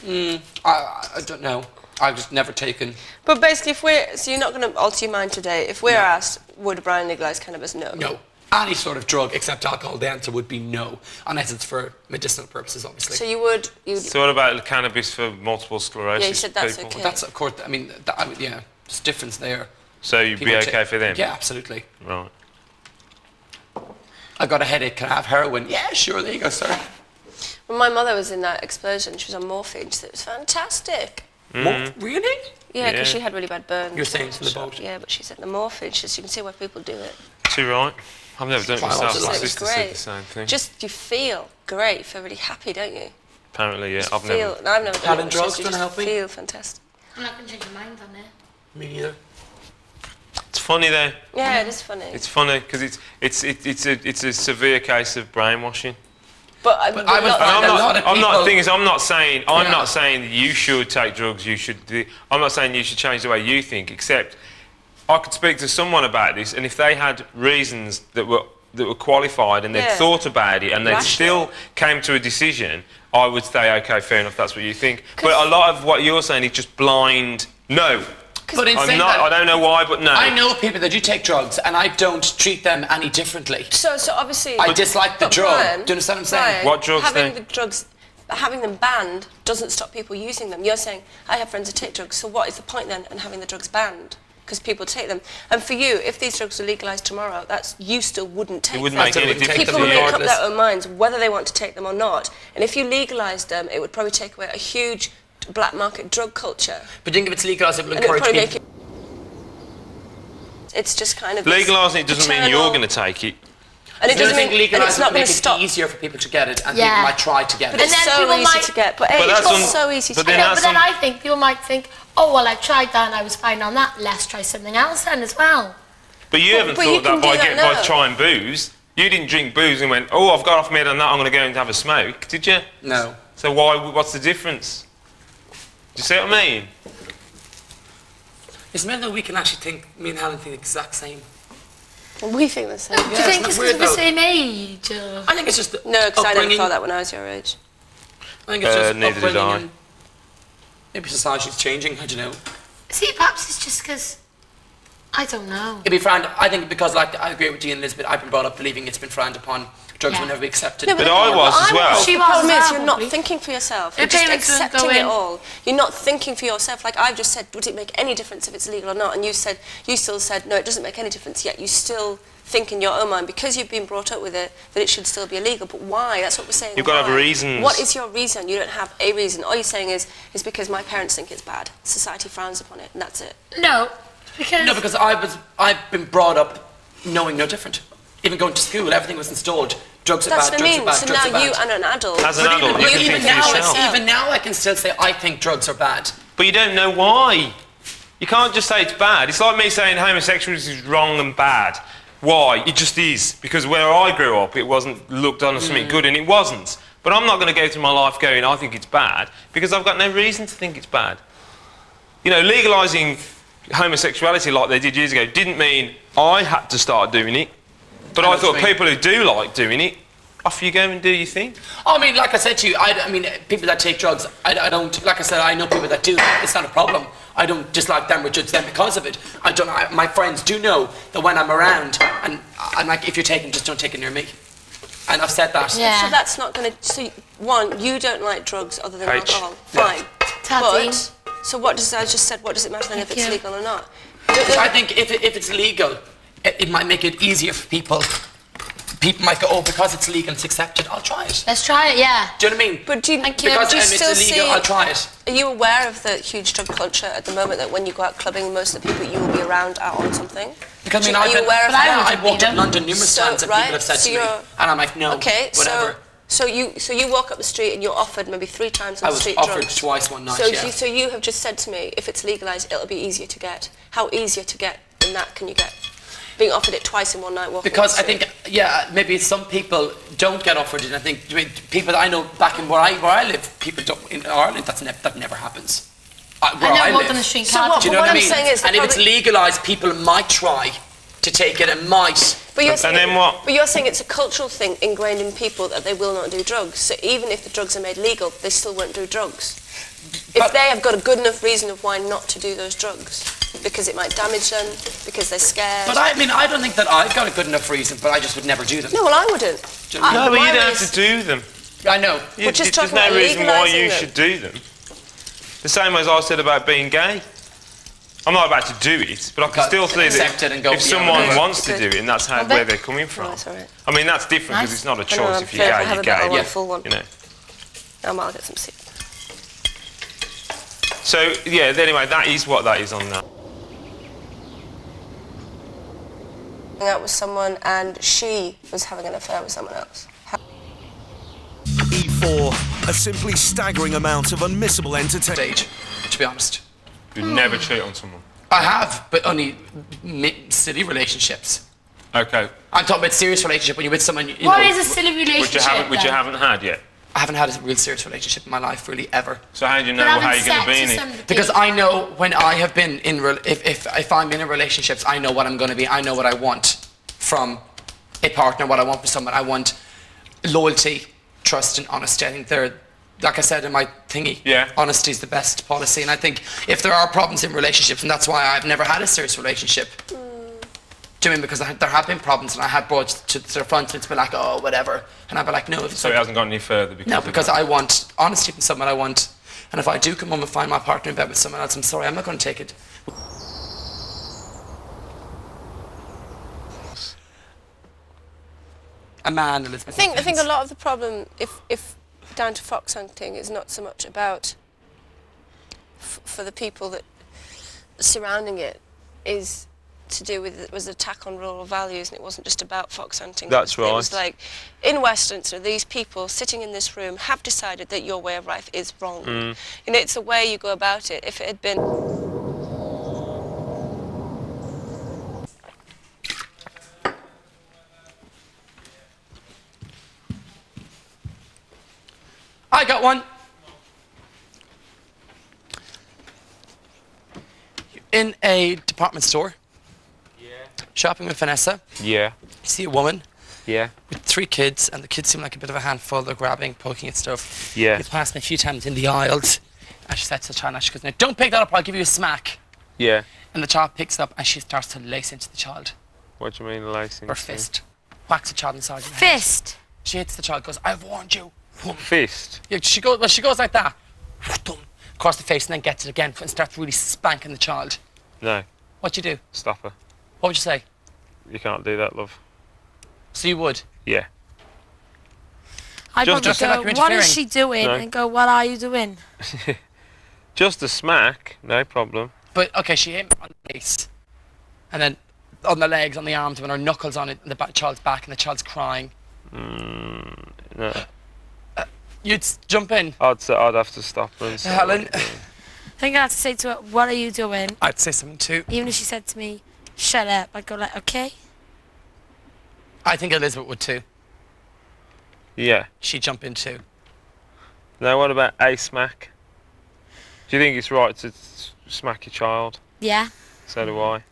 me! up! I don't know. I've just never taken. But basically, so you're not going to alter your mind today. If we're asked, would Brian legalise cannabis? No. No. Any sort of drug except alcohol, the answer would be no. Unless it's for medicinal purposes, obviously. So you would. So what about cannabis for multiple sclerosis? Yeah, you said that's people? okay. That's, of course, I mean, yeah, there's difference there. So you'd be People okay take- for them? Yeah, absolutely. Right. I've got a headache, can I have heroin? Yeah, sure, there you go, sir. When my mother was in that explosion, she was on morphine. She said it was fantastic. What? Really? Yeah, because Yeah. she had really bad burns. You're saying from the boat. Yeah, but she said the morphine. She said you can see why people do it. Too right. I've never done it Quite myself. lots of My life. It was sister said great. the same thing. Just you feel great. You feel really happy, don't you? Apparently, yeah. Just I've feel. never. And I've never done Having it. drugs You gonna just help me? Feel fantastic. I'm not going to change your mind on it. Me neither. It's funny though. Yeah, it is funny. It's funny because it's a severe case of brainwashing. but I would not find I'm a not. lot of I'm not. people- Thing is, I'm not saying. I'm Yeah. not saying that you should take drugs. You should. I'm not saying you should change the way you think. Except, I could speak to someone about this, and if they had reasons that were qualified and they'd Yeah. thought about it and they Rational. still came to a decision, I would say, okay, fair enough. That's what you think. But a lot of what you're saying is just blind. No. But in I'm saying not. that, I don't know why, but no. I know people that do take drugs, and I don't treat them any differently. So obviously. I dislike the but drug. Brian, Do you understand what I'm saying? Brian, What drugs Having then? the drugs, having them banned doesn't stop people using them. You're saying I have friends who take drugs. So what is the point then in having the drugs banned? Because people take them. And for you, if these drugs were legalised tomorrow, you still wouldn't take It wouldn't them. make any wouldn't take difference. People them make up regardless. their own minds whether they want to take them or not. And if you legalised them, it would probably take away a huge black market drug culture. But think if it's legalised, it will And it would encourage probably people. make it. It's just kind of. this Legalising it doesn't mean you're eternal- going to take it. And it Do you doesn't think mean. And it's legalising not will going make to stop. it easier for people to get it, and Yeah. people might try to get But it? it's And then so people easy might- to get. But But that's it's un- so easy to but get. then No, that's but then some- I think people might think, oh, well, I tried that and I was fine on that. Let's try something else then as well. But you haven't but you thought that can by do that by now. trying booze. You didn't drink booze and went, oh, I've got off mid on that, I'm going to go and have a smoke, did you? No. So what's the difference? Do you see what I mean? It's meant that we can actually think, me and Helen think the exact same. We think the same. Do you it's think not it's because weird of the though. same age? Or? I think it's just the No, because I never upbringing. thought that when I was your age. I think it's just Neither did upbringing I. and maybe society's changing, I don't know. See, perhaps it's just because I don't know. It'd be frowned. I think because, like, I agree with you and Elizabeth. I've been brought up believing it's been frowned upon. Drugs will never be accepted. But I was as well. She The was problem as is well, you're not probably. thinking for yourself. Her You're just parents wouldn't go accepting it in. all. You're not thinking for yourself. Like I've just said, would it make any difference if it's legal or not? And you still said, no, it doesn't make any difference. Yet you still think in your own mind, because you've been brought up with it, that it should still be illegal. But why? That's what we're saying. You've got to have Why? reasons. What is your reason? You don't have a reason. All you're saying is because my parents think it's bad. Society frowns upon it, and that's it. No, because... No, because I've been brought up knowing no different. Even going to school, everything was installed. Drugs are That's bad, what I drugs mean. are bad, So drugs now are you bad. and an adult. As an adult, you can think for yourself. Even now, I can still say I think drugs are bad. But you don't know why. You can't just say it's bad. It's like me saying homosexuality is wrong and bad. Why? It just is. Because where I grew up, it wasn't looked on as something good, and it wasn't. But I'm not going to go through my life going, I think it's bad, because I've got no reason to think it's bad. You know, legalising homosexuality like they did years ago didn't mean I had to start doing it. But I thought people who do like doing it, off you go and do your thing. I mean, like I said to you, I mean, people that take drugs, I don't, like I said, I know people that do. It's not a problem. I don't dislike them or judge them because of it. My friends do know that when I'm around, and I'm like, if you're taking, just don't take it near me. And I've said that. Yeah. So that's not going to... So, one, you don't like drugs other than H. alcohol. Yeah. Fine. Tati. But, so what does... I just said, what does it matter then if it's you. legal or not? Because I think if it's legal, it might make it easier for people. People might go, oh, because it's legal, it's accepted, I'll try it. Let's try it, yeah. Do you know what I mean? But do you, Thank you. Because do you it's still illegal, see... I'll try it. Are you aware of the huge drug culture at the moment, that when you go out clubbing, most of the people you will be around are on something? Because I mean, Are you aware of But I that? wouldn't I've walked be up them. London numerous So, times and right, people have said so to me, you're- and I'm like, no, Okay, whatever. so you walk up the street and you're offered maybe 3 times on I the was street offered drugs. twice one night, So, yeah. so you have just said to me, if it's legalised, it'll be easier to get. How easier to get than that can you get? Being offered it twice in one night walking Because I up the street. think, yeah, maybe some people don't get offered it. I think people that I know back in where I live, people don't, in Ireland, that never happens. Where I know walked live. on the street So car. what- Do you But know what I I'm mean? saying is the And if it's problem- legalised, people might try to take it and might. But you're And saying, then what? But you're saying it's a cultural thing ingrained in people that they will not do drugs. So even if the drugs are made legal, they still won't do drugs. If But- they have got a good enough reason of why not to do those drugs, because it might damage them, because they're scared. But I mean, I don't think that I've got a good enough reason, but I just would never do them. No, well, I wouldn't. Do you know what I No, but my you don't reason- have to do them. I know. You, just there's talking no about reason why you legalising them. should do them. The same as I said about being gay. I'm not about to do it, but I can Got still see accept that it and go if beyond someone it. wants to Good. do it, and that's how, Well, where that- they're coming from. No, it's all right. I mean, that's different because Nice. it's not a I know, choice. I'm If you're fair, gay, have you're a bit, I gay. want a full one. You know. I'll get some soup. So yeah. Anyway, that is what that is on that. Hang out with someone and she was having an affair with someone else. E4, a simply staggering amount of unmissable entertainment. Stage, to be honest. You'd never cheat on someone. I have, but only silly relationships. Okay. I'm talking about serious relationship when you're with someone. You What know, is a silly relationship? Which you then? haven't had yet. I haven't had a real serious relationship in my life, really, ever. So how do you know But how having you're going to be sex in with it? somebody- Because I know when I have been in, if I'm in a relationships, I know what I'm going to be. I know what I want from a partner, what I want from someone. I want loyalty, trust, and honesty. I think they're, like I said in my thingy, Yeah. honesty is the best policy. And I think if there are problems in relationships, and that's why I've never had a serious relationship. Do you mean because there have been problems, and I have brought to the front, and it's been like, oh, whatever, and I'd be like, no, if it's So it hasn't gone any further because no, of because that. I want honesty from someone. I want, and if I do come home and find my partner in bed with someone else, I'm sorry, I'm not going to take it. A man, Elizabeth. I think a lot of the problem, if down to fox hunting, is not so much about for the people that surrounding it, is to do with it was an attack on rural values, and it wasn't just about fox hunting. That's It was right. like in Westminster, these people sitting in this room have decided that your way of life is wrong. Mm. You know, it's the way you go about it. If it had been I got one. In a department store, shopping with Vanessa, Yeah. you see a woman Yeah. with 3 kids, and the kids seem like a bit of a handful. They're grabbing, poking at stuff. Yeah. You've passed me a few times in the aisles, and she said to China, she goes, now don't pick that up or I'll give you a smack. Yeah. And the child picks it up and she starts to lace into the child. What do you mean lacing? Her fist. Whacks the child inside the head. Fist. She hits the child, goes, I've warned you. Fist? Yeah, she goes like that. Across the face and then gets it again and starts really spanking the child. No. What'd you do? Stop her. What would you say? You can't do that, love. So you would? Yeah. I'd Just- probably just feel like go, you're what is interfering." she doing? No. And go, what are you doing? Just a smack, no problem. But, okay, she hit him on the face. And then on the legs, on the arms, when her knuckles on it, and the child's back and the child's crying. No. You'd jump in. I'd have to stop her and say, Helen. "What are you doing?" I think I have to say to her, what are you doing? I'd say something too. Even if she said to me, shut up, I'd go like, okay. I think Elizabeth would too. Yeah. She'd jump in too. Now, what about a smack? Do you think it's right to smack your child? Yeah. So do I.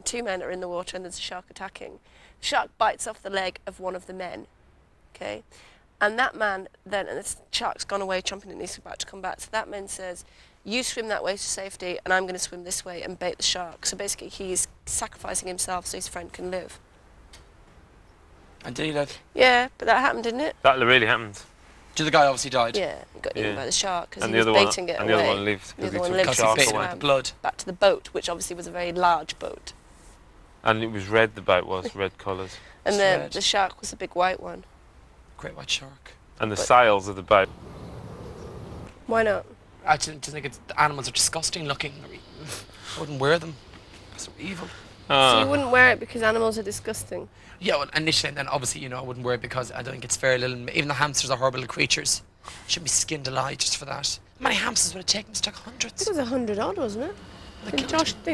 Two men are in the water and there's a shark attacking. The shark bites off the leg of one of the men, okay? And that man then, and the shark's gone away, chomping and he's about to come back. So that man says, you swim that way to safety and I'm going to swim this way and bait the shark. So basically he's sacrificing himself so his friend can live. And did he live? Yeah, but that happened, didn't it? That really happened. The guy obviously died. Yeah, got eaten Yeah. by the shark because And he the was other one, baiting it and away. the other one lived The because other one he took lived the Because he shark bit him away. with the blood. Back to the boat, which obviously was a very large boat. And it was red. The boat was red coloured, And It's the, red. the shark was a big white one. Great white shark. and the But- sails of the boat. Why not? I just think the animals are disgusting looking. I wouldn't wear them. Because they're evil. So Ah. you wouldn't wear it because animals are disgusting? Yeah, well, initially, and then obviously, I wouldn't wear it because I don't think it's fair. Even the hamsters are horrible creatures. Should be skinned alive just for that. How many hamsters would it take? It must take I hundreds. think it was 100 odd, wasn't it? I think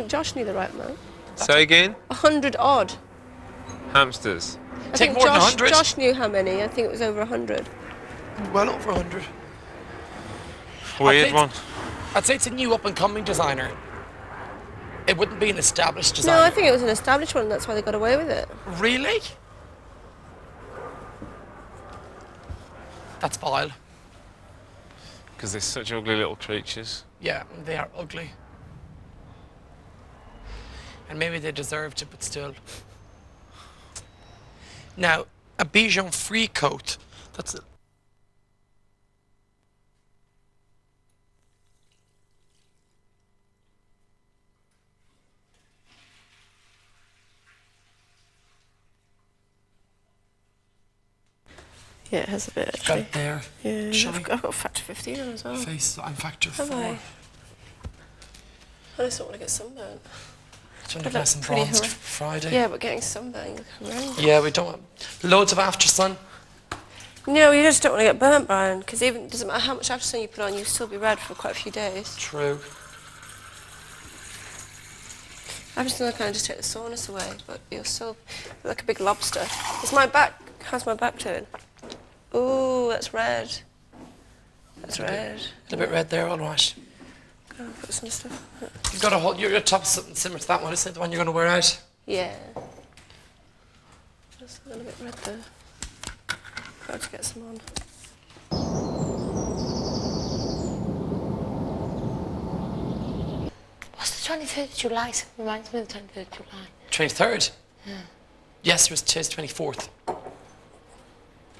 Josh knew the right amount. Say again. 100 odd. Hamsters. I Take think more than Josh, 100? Josh knew how many. I think it was over 100. Well over 100. Weird think- one. I'd say it's a new up-and-coming designer. It wouldn't be an established designer. No, I think it was an established one. And that's why they got away with it. Really? That's vile. Because they're such ugly little creatures. Yeah, they are ugly. And maybe they deserved it, but still. Now, a Bichon free coat. That's it. Yeah, it has a bit Got actually. it there. Yeah, Shall I've got factor 15 on as well. Face, I'm factor Have 4. I? I just don't want to get sunburned. Do you want But to get that's some pretty bronzed horrific. Friday? Yeah, but getting sunburned, you look horrendous. Yeah, we don't want loads of after sun. No, you just don't want to get burnt, Brian, because even doesn't matter how much after sun you put on, you'll still be red for quite a few days. True. I'm just gonna kind of just take the soreness away, but you'll still look like a big lobster. Is my back? How's my back doing? Ooh, that's red. That's red. A bit red there, all right. Go and put some stuff. You've got to hold your top similar to that one, isn't it? The one you're going to wear out. Yeah. Just a little bit red there. Got to get some on. What's the 23rd of July? Something reminds me of the 23rd of July. 23rd. Yeah. Yes, today's 24th.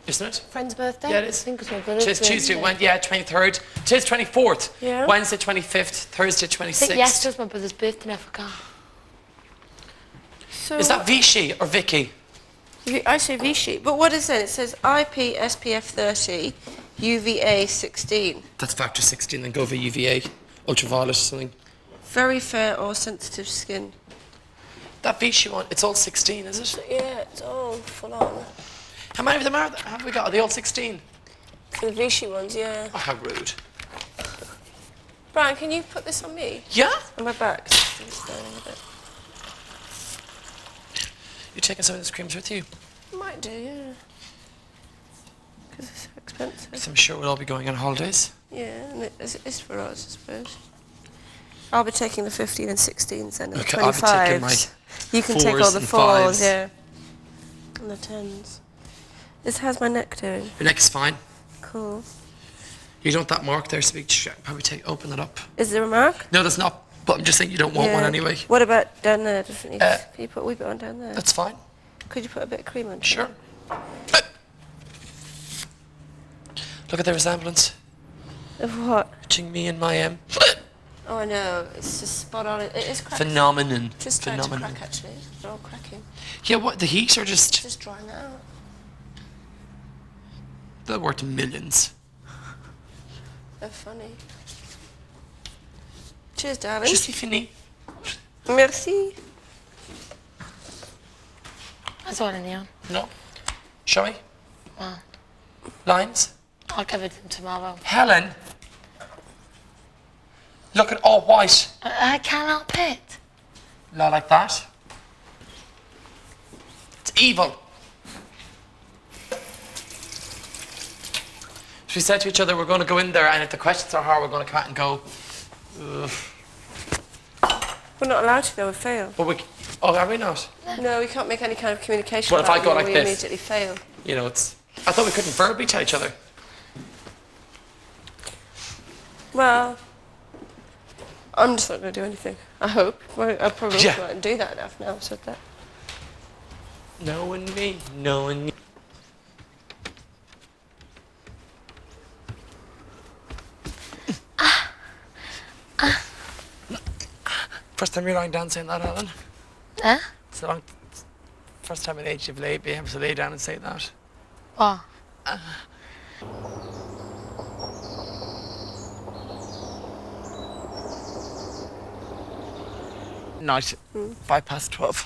Isn't it? Friend's birthday? Yeah, it I is. think it's my brother's Today's Tuesday. birthday. Yeah, 23rd. Today's 24th. Yeah. Wednesday 25th. Thursday I think 26th. yesterday was my brother's birthday and I forgot. So Is that Vichy or Vicky? I say Vichy, but what is it? It says IP SPF 30, UVA 16. That's factor 16, then go for UVA, ultraviolet or something. Very fair or sensitive skin. That Vichy one, it's all 16, is it? Yeah, it's all full on. How many of them have we got? Are they all 16? For the Vichy ones, yeah. Oh, how rude. Brian, can you put this on me? Yeah? On my back? It's down a bit. You're taking some of these creams with you? Might do, yeah. Because it's so expensive. 'Cause I'm sure we'll all be going on holidays. Yeah, and it's for us, I suppose. I'll be taking the 15 and 16s then, and Okay, the I'll be taking 25s. my You can take all fours the and 4s, fives. yeah. And the 10s. How's my neck doing? Your neck is fine. Cool. You don't want that mark there, so we should probably open it up. Is there a mark? No, there's not. But I'm just saying you don't want one anyway. What about down there? Doesn't need. Uh, Can you put a wee bit on down there? That's fine. Could you put a bit of cream on? Sure. Look at the resemblance Of what? between me and my Oh, I know. It's just spot on. It is cracking. phenomenon. Just starting to Phenomenon. crack, actually. They're all cracking. Yeah, what, the heat or just... Just drying out. They're worth millions. They're funny. Cheers, darling. Just fini. Merci. That's all in here. No. Shall we? Well, Lines? I'll give it to him tomorrow. Helen! Look at all white. I can't help it. Not like that. It's evil. So we said to each other, we're going to go in there, and if the questions are hard, we're going to come out and go, ugh. We're not allowed to, though. We fail. But we... Oh, are we not? No, we can't make any kind of communication. What if I about go it, like we this? immediately fail. You know, it's... I thought we couldn't verbally tell each other. Well, I'm just not going to do anything. I hope. Well, I probably Yeah. won't do that enough now. I've said that. Knowing me, knowing you. First time you're lying down saying that, Helen? Huh? It's a long... First time at age you've been able to lay down and say that. What? Night, 12:05.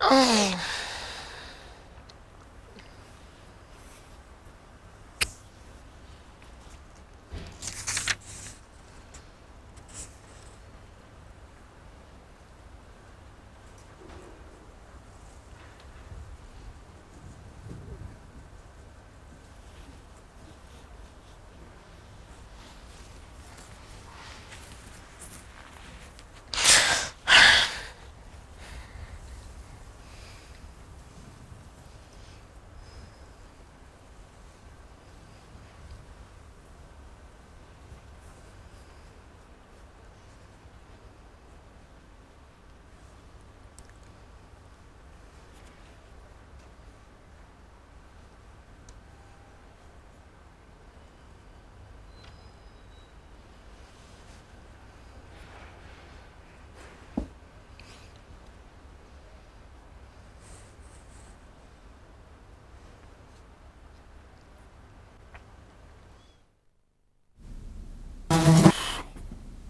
Oh.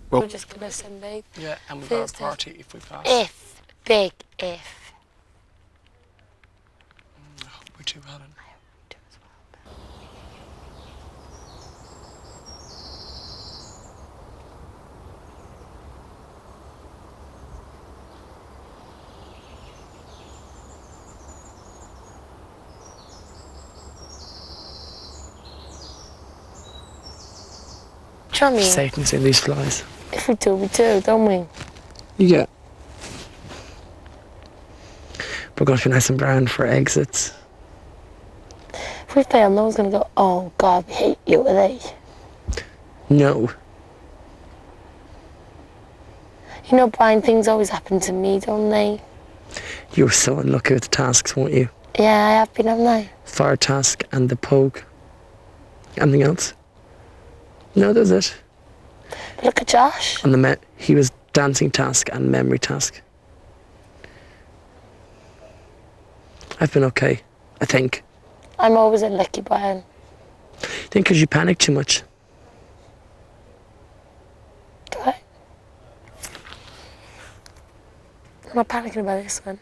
Well- We're just gonna send babe. Yeah, and we've got a Thursday. party if we pass. If. Big if. I hope we do, Helen. Do you know what I mean? Satan's in these flies. If we do, don't we? Yeah. We're going to be nice and brown for exits. If we fail, no one's gonna go, oh God, we hate you, are they? No. You know, Brian, things always happen to me, don't they? You were so unlucky with the tasks, weren't you? Yeah, I have been, haven't I? Fire task and the poke. Anything else? No, that's it. But look at Josh. And he was dancing task and memory task. I've been okay, I think. I'm always a lucky Brian. I think because you panic too much. Do I? I'm not panicking about this one.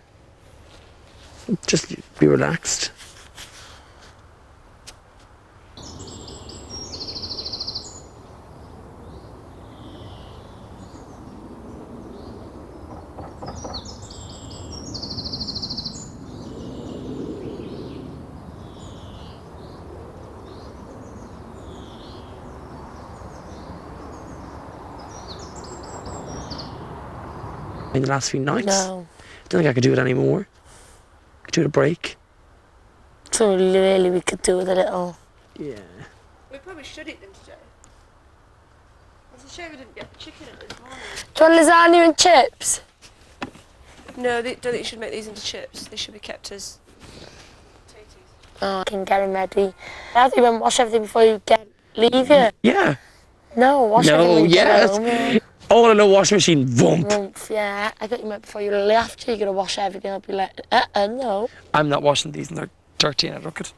Just be relaxed. In the last few nights. No. I don't think I could do it anymore. I could do it a break. So really we could do with a little... Yeah. We probably should eat them today. It's a shame we didn't get the chicken at this morning. Do you want lasagna and chips? No, they don't think you should make these into chips. They should be kept as potatoes. Oh, I can get them ready. I have to even wash everything before you leave here. Yeah. No, wash everything when you get home. Yeah. All in a washing machine, vump. Yeah, I thought you meant before you left, you're going to wash everything up. You're like, no. I'm not washing these and they're dirty and I look at.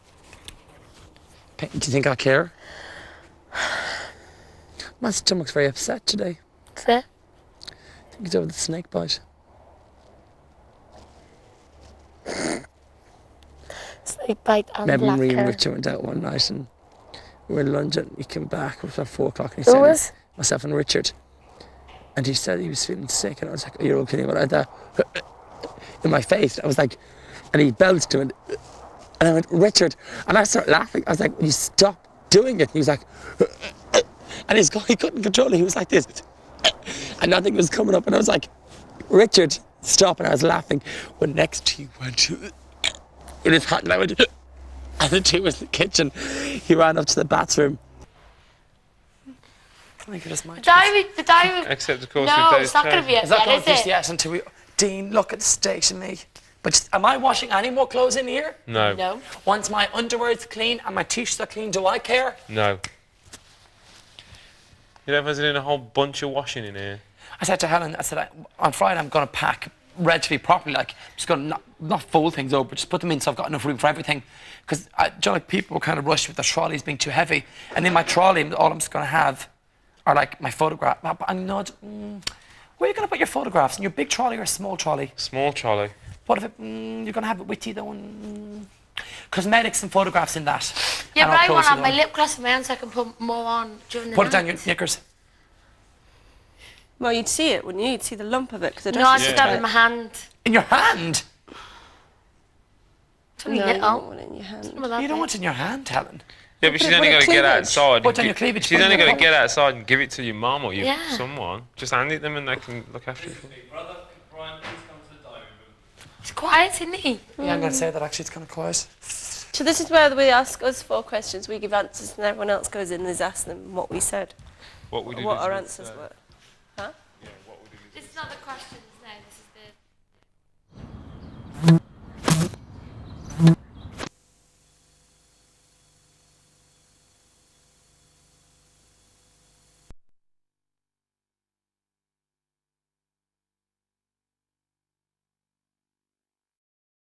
Do you think I care? My stomach's very upset today. See? I think it's over the snake bite. Snake bite and Maybe black Marie and hair. Richard went out one night and we were in London. He came back, it was about 4 o'clock and he Who said, was? myself and Richard. And he said he was feeling sick and I was like, you're okay? What like that? In my face. I was like, and he belched to it. And I went, Richard. And I started laughing. I was like, will you stop doing it? He was like, and he couldn't control it. He was like this. And nothing was coming up. And I was like, Richard, stop. And I was laughing. When next he went, it is hot. And I went, and the two was in the kitchen. He ran up to the bathroom. I think it is my The diary. Except, of course, No, with it's not going to be Is that going it, to is it? yes until we... Dean, look at the stakes in me. But just, am I washing any more clothes in here? No. No. Once my underwear is clean and my t-shirts are clean, do I care? No. You know, if I was doing a whole bunch of washing in here. I said to Helen, I said, on Friday I'm going to pack relatively properly, like, just going to not fold things over, just put them in so I've got enough room for everything. Because, like, people were kind of rushed with their trolleys being too heavy. And in my trolley, all I'm just going to have are, like, my photograph. I'm not... where are you going to put your photographs? In your big trolley or a small trolley? Small trolley. What if it, you're going to have it with you, though? Cosmetics and photographs in that. Yeah, And but I'll I want close to it have my on. lip gloss in my hand so I can put more on during the Put night. it down your knickers. Well, you'd see it, wouldn't you? You'd see the lump of it. Cause No, I just have it in my hand. In your hand? It's only No, you little. don't want it in your hand. You don't want it in your hand, Helen. Yeah, but she's Put it only on got to get cleavage. outside. Put and on your gi- cleavage, She's put only it got on to get outside and give it to your mum or your Yeah. someone. Just hand it them and they can look after it. Brother, could Brian please come to the diary room? It's quiet, isn't he? Yeah, I'm going to say that actually it's kind of quiet. So this is where we ask us 4 questions, we give answers, and everyone else goes in and is asking them what we said, What we did what is our we answers said- were. Yeah, what we did is This is not the questions.